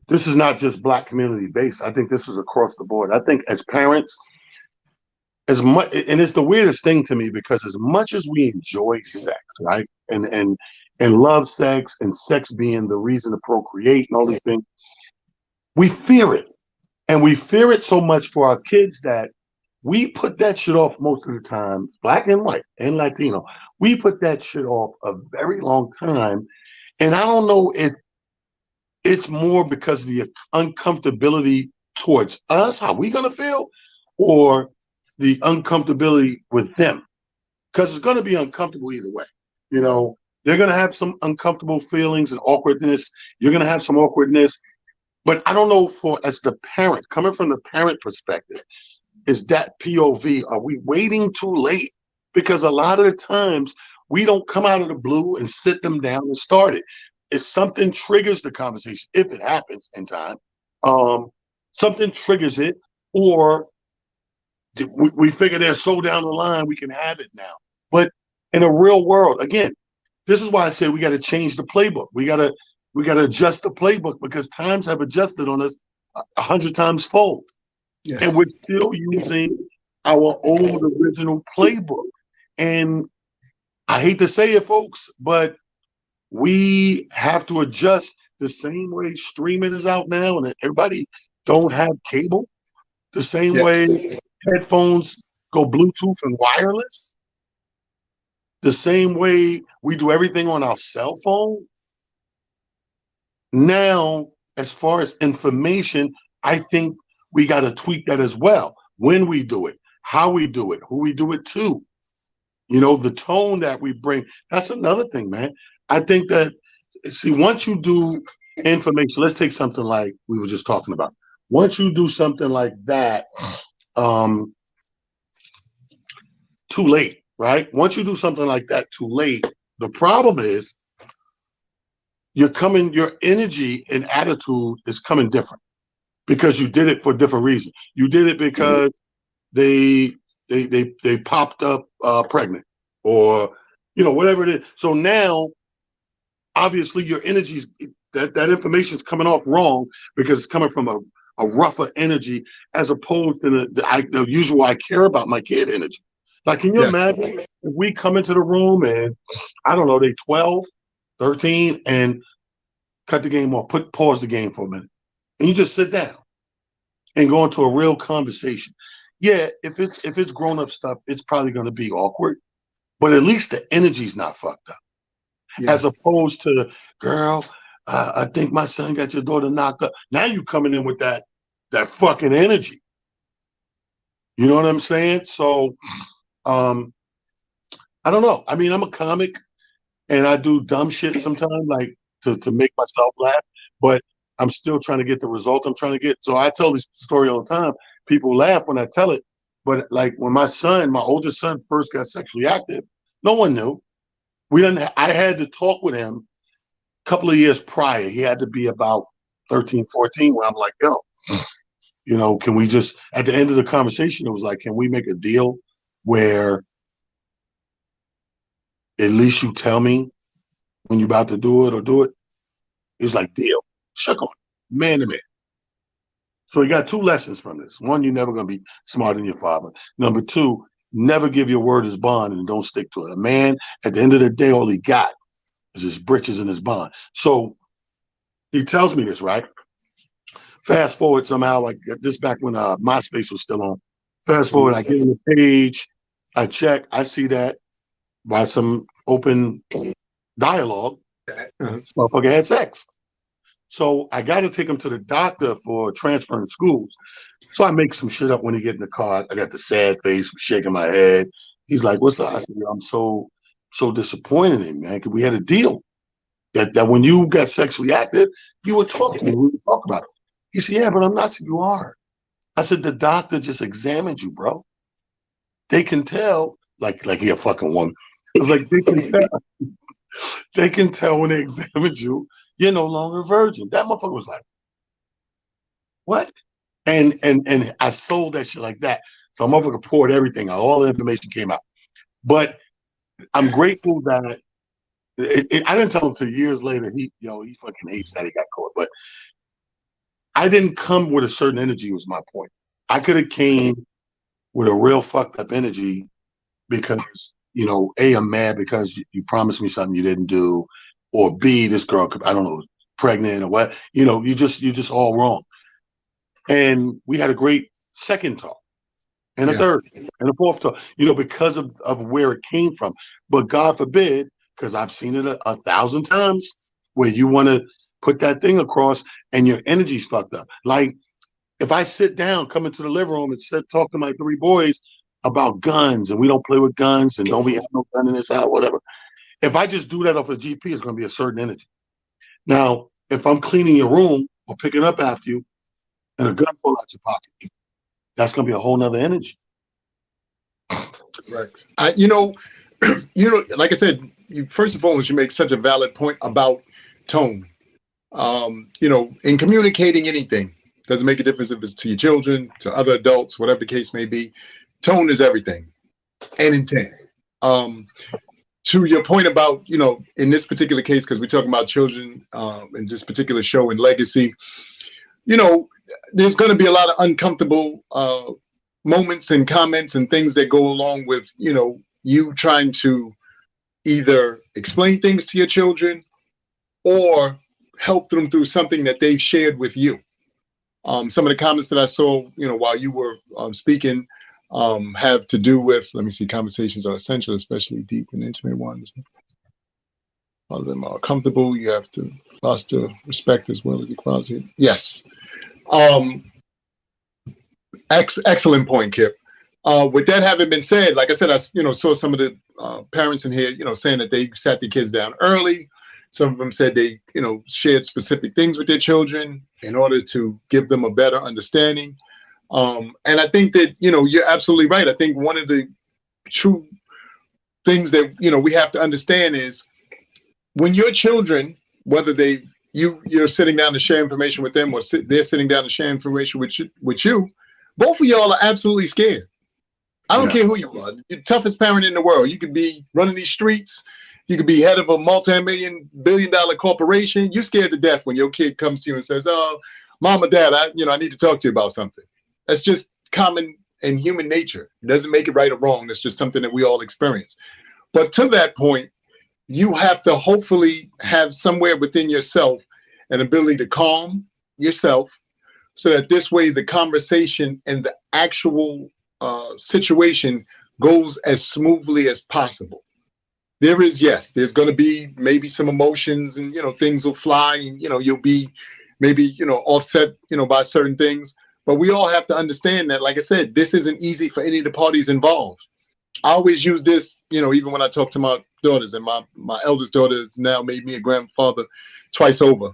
this is not just Black community based. I think this is across the board. I think as parents, as much, and it's the weirdest thing to me, because as much as we enjoy sex, right, and love sex, and sex being the reason to procreate and all these things, we fear it, and we fear it so much for our kids that we put that shit off most of the time. Black and white and Latino, we put that shit off a very long time, and I don't know if it's more because of the uncomfortability towards us, how we gonna feel, or the uncomfortability with them, because it's going to be uncomfortable either way. You know, they're going to have some uncomfortable feelings and awkwardness. You're going to have some awkwardness. But I don't know, for as the parent, coming from the parent perspective, is that POV? Are we waiting too late? Because a lot of the times we don't come out of the blue and sit them down and start it. If something triggers the conversation, if it happens in time, um, something triggers it, or we figure they're so down the line we can have it now. But in a real world, again, this is why I say we got to change the playbook. We got to adjust the playbook, because times have adjusted on us 100 times fold, and Yes. we're still using our old original playbook. And I hate to say it, folks, but we have to adjust the same way streaming is out now, and everybody don't have cable. The same Yes. way headphones go Bluetooth and wireless. The same way we do everything on our cell phone. Now, as far as information, I think we got to tweak that as well. When we do it, how we do it, who we do it to, the tone that we bring. That's another thing, man. I think that, see, once you do information, let's take something like we were just talking about. Once you do something like that, um, too late, right? Once you do something like that too late, the problem is your energy and attitude is coming different, because you did it for a different reason. You did it because they they popped up pregnant, or whatever it is. So now, obviously, your energy's that information is coming off wrong, because it's coming from a rougher energy, as opposed to the usual I care about my kid energy. Like, can you Yes. imagine if we come into the room and, I don't know, they 12, 13, and cut the game off, pause the game for a minute, and you just sit down and go into a real conversation. Yeah, if it's grown up stuff, it's probably going to be awkward, but at least the energy's not fucked up. Yeah. As opposed to, girl, I think my son got your daughter knocked up. Now you coming in with that fucking energy. You know what I'm saying? So, um, I don't know. I mean, I'm a comic, and I do dumb shit sometimes, like to make myself laugh, but I'm still trying to get the result I'm trying to get. So I tell this story all the time. People laugh when I tell it, but like when my oldest son, first got sexually active, no one knew. We didn't. I had to talk with him a couple of years prior. He had to be about 13, 14, where I'm like, yo, can we just, at the end of the conversation, it was like, can we make a deal where at least you tell me when you're about to do it or do it? It's like, deal. Shook on it, man to man. So you got two lessons from this. One, you're never going to be smarter than your father. Number two, never give your word as bond and don't stick to it. A man, at the end of the day, all he got is his britches and his bond. So he tells me this, right? Fast forward somehow, like this back when MySpace was still on. Fast forward, I get on the page, I check, I see that by some open dialogue, Uh-huh. this motherfucker had sex. So I got to take him to the doctor for transferring schools. So I make some shit up when he get in the car. I got the sad face, shaking my head. He's like, "What's up?" I said, "I'm so disappointed in him, man. 'Cause we had a deal that when you got sexually active, you would talk to me. We would talk about it." He said, "Yeah, but I'm not." I said, "You are." I said, "The doctor just examined you, bro. They can tell, like he a fucking woman." I was like, they can tell when they examined you, you're no longer a virgin. That motherfucker was like, what? And I sold that shit like that. So a motherfucker poured everything out. All the information came out. But I'm grateful that I didn't tell him till years later. He fucking hates that he got caught. But I didn't come with a certain energy, was my point. I could have came with a real fucked up energy, because, A, I'm mad because you promised me something you didn't do, or B, this girl, I don't know, pregnant or what. You're just all wrong. And we had a great second talk, and a Yeah. third, and a fourth talk, because of where it came from. But God forbid, because I've seen it a thousand times, where you want to put that thing across and your energy's fucked up. Like, if I sit down, come into the living room and talk to my three boys, about guns and we don't play with guns and don't we have no gun in this house, whatever. If I just do that off a GP, it's going to be a certain energy. Now, if I'm cleaning your room or picking up after you and a gun fall out your pocket, that's going to be a whole nother energy. Correct. Like I said, first and foremost, you make such a valid point about tone. In communicating anything, doesn't make a difference if it's to your children, to other adults, whatever the case may be. Tone is everything, and intent. To your point about, in this particular case, because we're talking about children in this particular show and legacy, there's going to be a lot of uncomfortable moments and comments and things that go along with, you trying to either explain things to your children or help them through something that they've shared with you. Some of the comments that I saw, while you were speaking, have to do with, let me see, conversations are essential, especially deep and intimate ones. All of them are comfortable. You have to foster respect as well as equality. Yes. Excellent point, Kip. With that having been said, like I said, I saw some of the parents in here, saying that they sat their kids down early. Some of them said they, shared specific things with their children in order to give them a better understanding. And I think that, you're absolutely right. I think one of the true things that, we have to understand is when your children, whether you're sitting down to share information with them or they're sitting down to share information with you, both of y'all are absolutely scared. I don't care who you are. You're the toughest parent in the world. You could be running these streets. You could be head of a multi-billion-dollar corporation. You're scared to death when your kid comes to you and says, "Oh, mom or dad, I need to talk to you about something." That's just common and human nature. It doesn't make it right or wrong. That's just something that we all experience. But to that point, you have to hopefully have somewhere within yourself an ability to calm yourself so that this way the conversation and the actual situation goes as smoothly as possible. There's going to be maybe some emotions and, things will fly and, you'll be maybe, offset, by certain things. But we all have to understand that, like I said, this isn't easy for any of the parties involved. I always use this, even when I talk to my daughters, and my eldest daughter has now made me a grandfather twice over.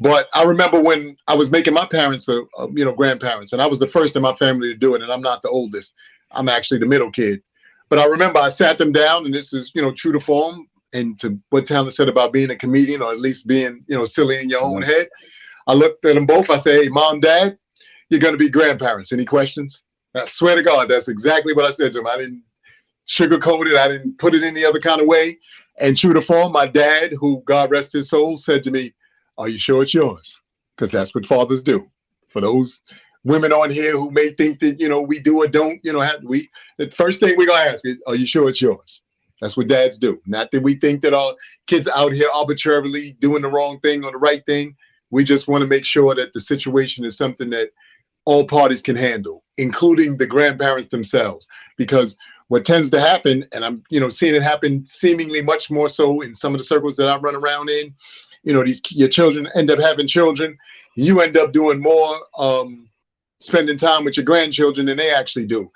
But I remember when I was making my parents, grandparents, and I was the first in my family to do it, and I'm not the oldest. I'm actually the middle kid. But I remember I sat them down, and this is, true to form, and to what Talent said about being a comedian, or at least being, silly in your own head. I looked at them both. I said, "Hey, mom, dad, you're going to be grandparents. Any questions?" I swear to God, that's exactly what I said to them. I didn't sugarcoat it. I didn't put it any other kind of way. And true to form, my dad, who God rest his soul, said to me, "Are you sure it's yours?" Because that's what fathers do. For those women on here who may think that, we do or don't, the first thing we're going to ask is, "Are you sure it's yours?" That's what dads do. Not that we think that our kids out here arbitrarily doing the wrong thing or the right thing. We just want to make sure that the situation is something that all parties can handle, including the grandparents themselves. Because what tends to happen, and I'm, seeing it happen seemingly much more so in some of the circles that I run around in, your children end up having children. You end up doing more spending time with your grandchildren than they actually do.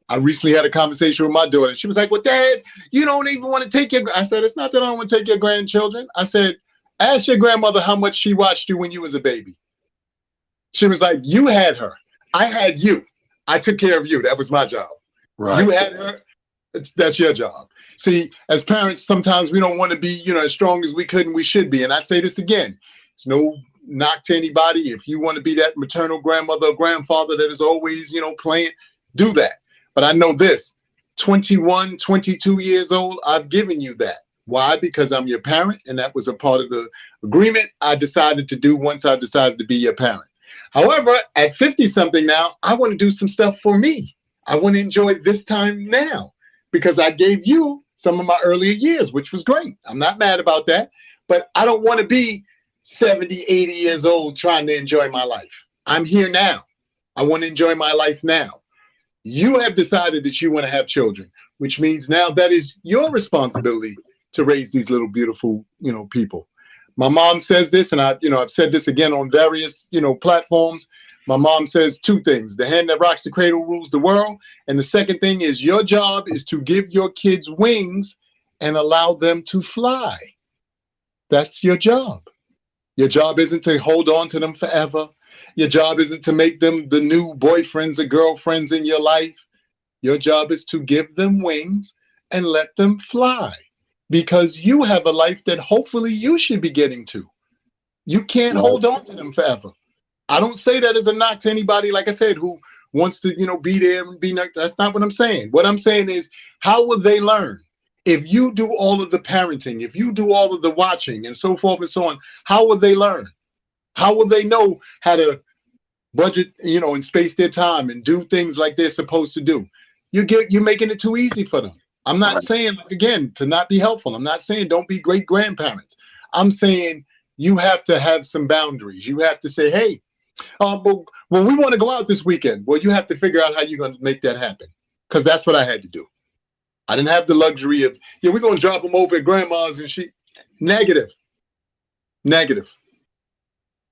I recently had a conversation with my daughter. She was like, "Well, Dad, you don't even want to take your..." I said, "It's not that I don't want to take your grandchildren." I said, "Ask your grandmother how much she watched you when you was a baby." She was like, "You had her. I had you. I took care of you. That was my job. Right. You had her. That's your job." See, as parents, sometimes we don't want to be, as strong as we could and we should be. And I say this again, it's no knock to anybody. If you want to be that maternal grandmother or grandfather that is always, playing, do that. But I know this, 21, 22 years old, I've given you that. Why? Because I'm your parent, and that was a part of the agreement I decided to do once I decided to be your parent. However, at 50-something now, I want to do some stuff for me. I want to enjoy this time now because I gave you some of my earlier years, which was great. I'm not mad about that, but I don't want to be 70, 80 years old trying to enjoy my life. I'm here now. I want to enjoy my life now. You have decided that you want to have children, which means now that is your responsibility to raise these little beautiful, people. My mom says this, and I've said this again on various, platforms. My mom says two things: the hand that rocks the cradle rules the world. And the second thing is your job is to give your kids wings and allow them to fly. That's your job. Your job isn't to hold on to them forever. Your job isn't to make them the new boyfriends or girlfriends in your life. Your job is to give them wings and let them fly because you have a life that hopefully you should be getting to. You can't Right. hold on to them forever. I don't say that as a knock to anybody, like I said, who wants to, be there and be. That's not what I'm saying. What I'm saying is, how will they learn? If you do all of the parenting, if you do all of the watching and so forth and so on, how will they learn? How will they know how to budget, and space their time and do things like they're supposed to do? You're making it too easy for them. I'm not Right. saying, again, to not be helpful. I'm not saying don't be great grandparents. I'm saying you have to have some boundaries. You have to say, hey, well, we want to go out this weekend. Well, you have to figure out how you're going to make that happen. Because that's what I had to do. I didn't have the luxury of, yeah, we're going to drop them over at grandma's and negative, negative.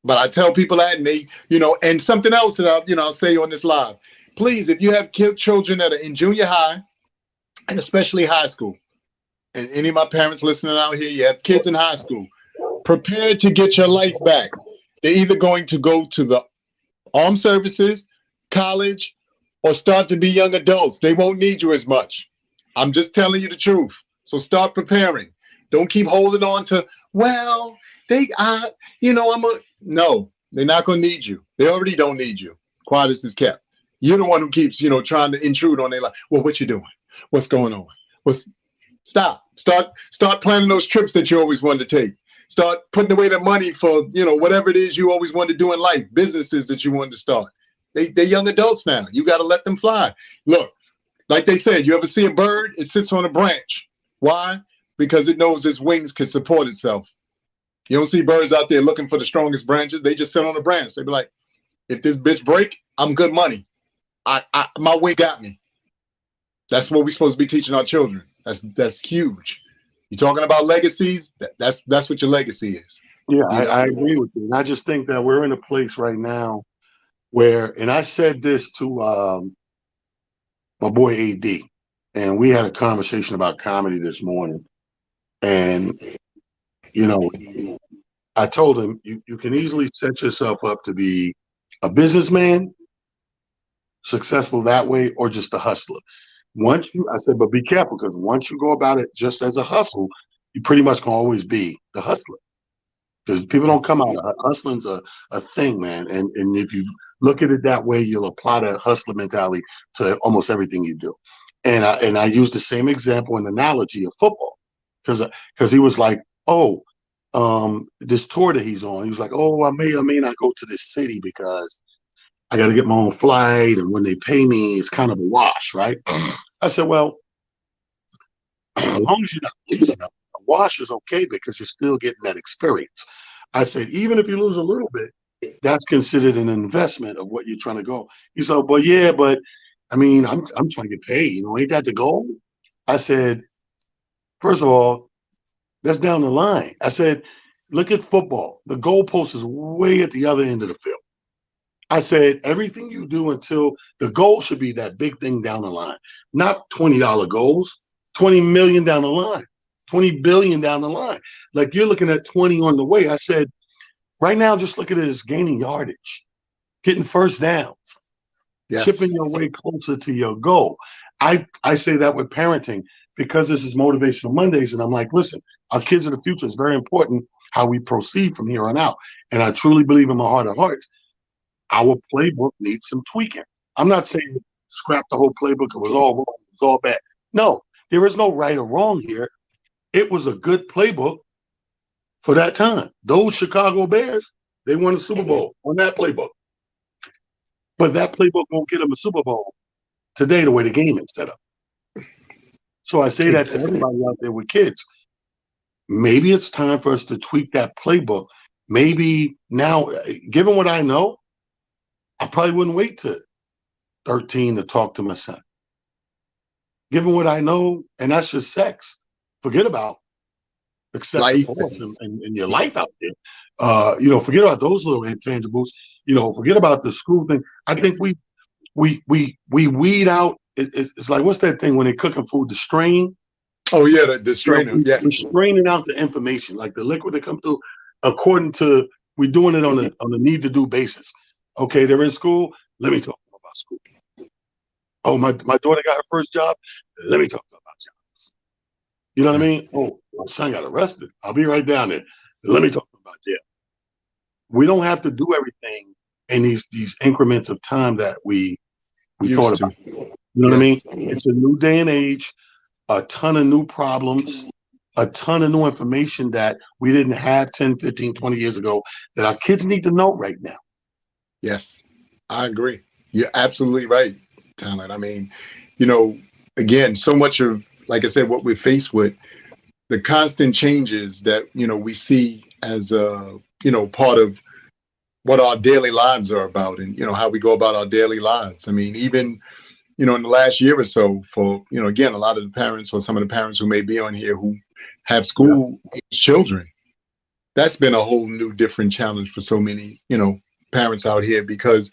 But I tell people that, and they, and something else that I'll say on this live. Please, if you have children that are in junior high and especially high school, and any of my parents listening out here, you have kids in high school, prepare to get your life back. They're either going to go to the armed services, college, or start to be young adults. They won't need you as much. I'm just telling you the truth. So start preparing. Don't keep holding on to, well, I'm a, no, they're not going to need you. They already don't need you. Quietness is kept. You're the one who keeps, trying to intrude on their life. Well, what you doing? What's going on? Stop. Start planning those trips that you always wanted to take. Start putting away the money for, whatever it is you always wanted to do in life, businesses that you wanted to start. They're young adults now. You got to let them fly. Look, like they said, you ever see a bird? It sits on a branch. Why? Because it knows its wings can support itself. You don't see birds out there looking for the strongest branches. They just sit on a branch. They be like, if this bitch break, I'm good money. My wings got me. That's what we're supposed to be teaching our children. That's huge. You're talking about legacies. That's what your legacy is. Yeah, You know. I agree with you. And I just think that we're in a place right now where, and I said this to my boy AD, and we had a conversation about comedy this morning. And, you know, I told him you can easily set yourself up to be a businessman, successful that way, or just a hustler. I said, but be careful because once you go about it just as a hustle, you pretty much can always be the hustler. Because people don't come out. Hustling's a thing, man. And if you look at it that way, you'll apply that hustler mentality to almost everything you do. And I use the same example and analogy of football, because he was like, oh, this tour that he's on, he was like, oh, I may or may not go to this city because I got to get my own flight, and when they pay me, it's kind of a wash, right? I said, well, as long as you're not losing, a wash is okay because you're still getting that experience. I said, even if you lose a little bit, that's considered an investment of what you're trying to go. He said, but yeah, but I mean, I'm trying to get paid. Ain't that the goal? I said, first of all, that's down the line. I said, look at football. The goalpost is way at the other end of the field. I said, everything you do until the goal should be that big thing down the line, not $20 goals, 20 million down the line, 20 billion down the line. Like you're looking at 20 on the way. I said, right now, just look at it as gaining yardage, getting first downs, Yes. chipping your way closer to your goal. I say that with parenting because this is Motivational Mondays. And I'm like, listen, our kids of the future is very important how we proceed from here on out. And I truly believe in my heart of hearts, our playbook needs some tweaking. I'm not saying scrap the whole playbook. It was all wrong. It was all bad. No, there is no right or wrong here. It was a good playbook for that time. Those Chicago Bears, they won the Super Bowl on that playbook. But that playbook won't get them a Super Bowl today the way the game is set up. So I say that to everybody out there with kids. Maybe it's time for us to tweak that playbook. Maybe now, given what I know, I probably wouldn't wait to 13 to talk to my son. Given what I know, and that's just sex, forget about excessive Life. force in your life out there. Forget about those little intangibles. Forget about the school thing. I think we weed out. It's like, what's that thing when they're cooking food? The strain. Oh yeah, the strainer. We're Yes. straining out the information, like the liquid that comes through, according to we're doing it on a need to do basis. Okay, they're in school. Let me talk about school. Oh, my daughter got her first job. Let me talk about jobs. You know what I mean? Oh, my son got arrested. I'll be right down there. Let me talk about jail. We don't have to do everything in these increments of time that we thought Used to. about. You know what I Yes. mean? It's a new day and age, a ton of new problems, a ton of new information that we didn't have 10, 15, 20 years ago that our kids need to know right now. Yes. I agree. You're absolutely right, Talent. I mean, you know, again, so much of, like I said, what we're faced with, the constant changes that, we see as part of what our daily lives are about, and how we go about our daily lives. I mean, even in the last year or so, for again, a lot of the parents, or some of the parents who may be on here, who have Yeah. school age children, that's been a whole new different challenge for so many parents out here, because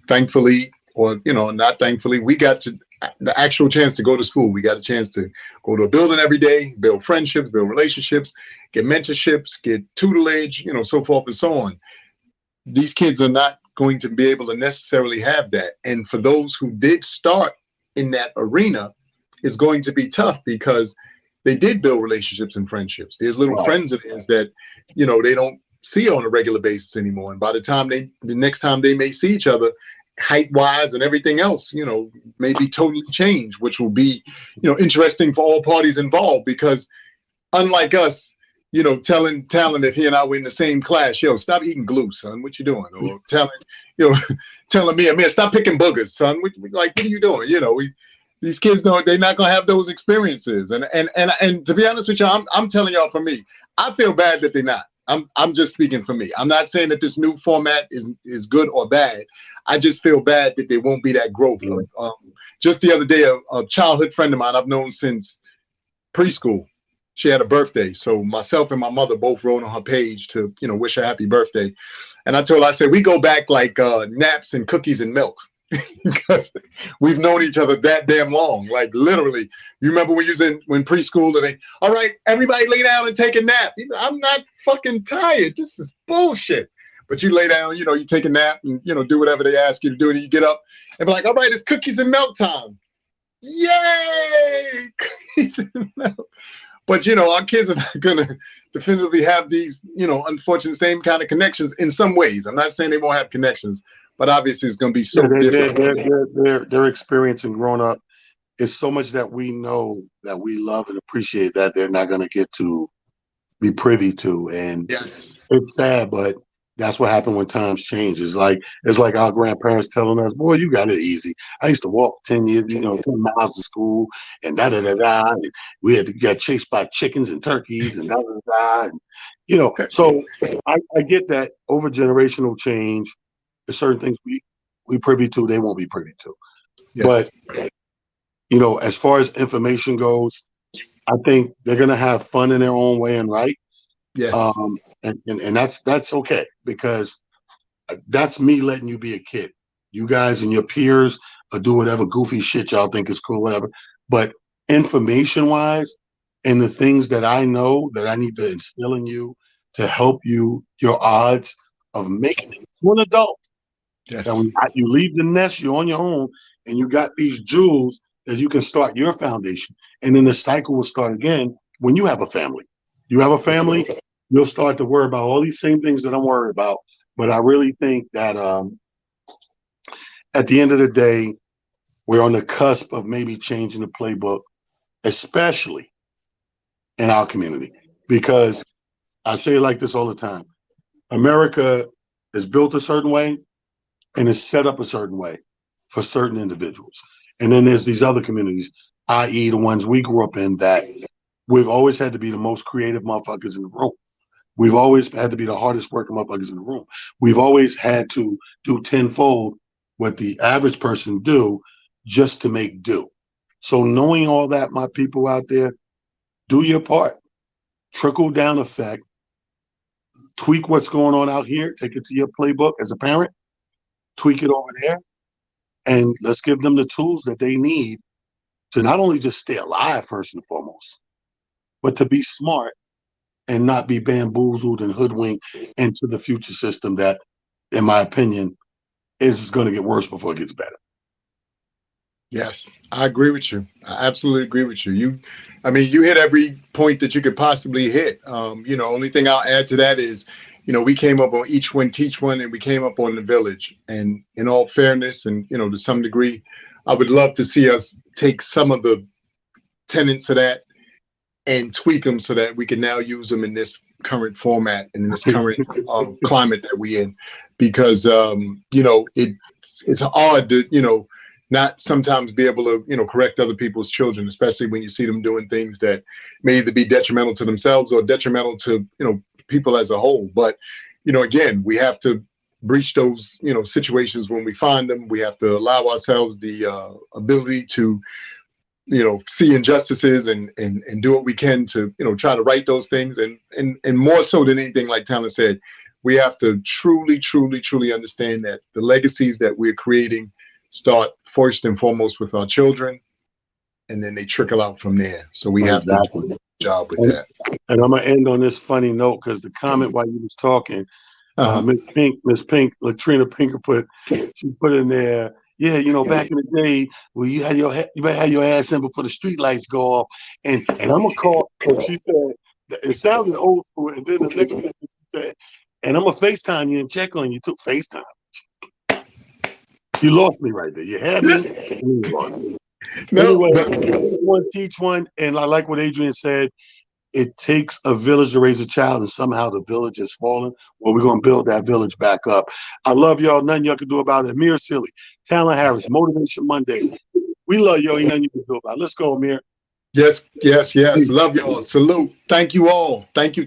thankfully, or not thankfully, we got to the actual chance to go to school. We got a chance to go to a building every day, build friendships, build relationships, get mentorships, get tutelage, so forth and so on. These kids are not going to be able to necessarily have that. And for those who did start in that arena, it's going to be tough, because they did build relationships and friendships. There's little Right. friends of theirs that, they don't see on a regular basis anymore. And by the next time they may see each other, height wise and everything else, may be totally changed, which will be, interesting for all parties involved, because unlike us, telling Talon, if he and I were in the same class, yo, stop eating glue, son. What you doing? Or telling, you know, telling me, Amir, stop picking boogers, son. What are you doing? These kids don't. They're not gonna have those experiences. And to be honest with you, I'm telling y'all, for me, I feel bad that they're not. I'm just speaking for me. I'm not saying that this new format is good or bad. I just feel bad that there won't be that growth. Yeah. Just the other day, a childhood friend of mine I've known since preschool. She had a birthday, so myself and my mother both wrote on her page to wish her happy birthday. And I told her, I said, we go back like naps and cookies and milk, because we've known each other that damn long. Like, literally, you remember when you was when preschool, and they, all right, everybody lay down and take a nap. I'm not fucking tired. This is bullshit. But you lay down, you take a nap and do whatever they ask you to do, and you get up and be like, all right, it's cookies and milk time. Yay! Cookies and milk. But our kids are not gonna definitively have these, unfortunate same kind of connections in some ways. I'm not saying they won't have connections, but obviously it's gonna be Yeah, so different. they're experiencing growing up. It's so much that we know, that we love and appreciate, that they're not going to get to be privy to, and Yes. it's sad, but that's what happened when times change. It's like our grandparents telling us, "Boy, you got it easy." I used to walk 10 years, 10 miles to school, and da da da da. And we had to get chased by chickens and turkeys, and da da da. And so I get that over generational change. There's certain things we privy to, they won't be privy to. Yes. But as far as information goes, I think they're gonna have fun in their own way and right. Yes. And that's okay, because that's me letting you be a kid. You guys and your peers do whatever goofy shit y'all think is cool, whatever. But information wise, and the things that I know that I need to instill in you to help you, your odds of making it to an adult. And Yes. when you leave the nest, you're on your own, and you got these jewels that you can start your foundation. And then the cycle will start again when you have a family. You have a family, you'll start to worry about all these same things that I'm worried about. But I really think that at the end of the day, we're on the cusp of maybe changing the playbook, especially in our community. Because I say it like this all the time: America is built a certain way and is set up a certain way for certain individuals. And then there's these other communities, i.e., the ones we grew up in, that we've always had to be the most creative motherfuckers in the room. We've always had to be the hardest working motherfuckers in the room. We've always had to do tenfold what the average person do just to make do. So knowing all that, my people out there, do your part. trickle down effect, tweak what's going on out here, take it to your playbook as a parent, tweak it over there, and let's give them the tools that they need to not only just stay alive first and foremost, but to be smart and not be bamboozled and hoodwinked into the future system that, in my opinion, is going to get worse before it gets better. Yes, I agree with you. I absolutely agree with you. I mean, you hit every point that you could possibly hit. Only thing I'll add to that is, we came up on each one, teach one, and we came up on the village. And in all fairness, and to some degree, I would love to see us take some of the tenets of that and tweak them so that we can now use them in this current format and in this current climate that we in, because it's hard to not sometimes be able to correct other people's children, especially when you see them doing things that may either be detrimental to themselves or detrimental to people as a whole. But again, we have to breach those situations when we find them. We have to allow ourselves the ability to see injustices and do what we can to try to right those things, and more so than anything, like Talon said, we have to truly understand that the legacies that we're creating start first and foremost with our children, and then they trickle out from there. So we have to do a good job with that. And I'm gonna end on this funny note, because the comment while you was talking, Miss Pink, Latrina Pinker she put in there, yeah, back in the day where you had your ass in before the street lights go off, and I'm gonna call. And she said it sounded old school, and then the next thing she said, and I'm gonna FaceTime you and check on you too. FaceTime. You lost me right there. You had me, and you lost me. No, Anyway, teach one, and I like what Adrian said. It takes a village to raise a child, and somehow the village has fallen. Well, we're going to build that village back up. I love y'all. Nothing y'all can do about it. Amir Silly, Talon Harris, Motivation Monday. We love y'all. Ain't nothing you can do about it. Let's go, Amir. Yes. Love y'all. Salute. Thank you all. Thank you.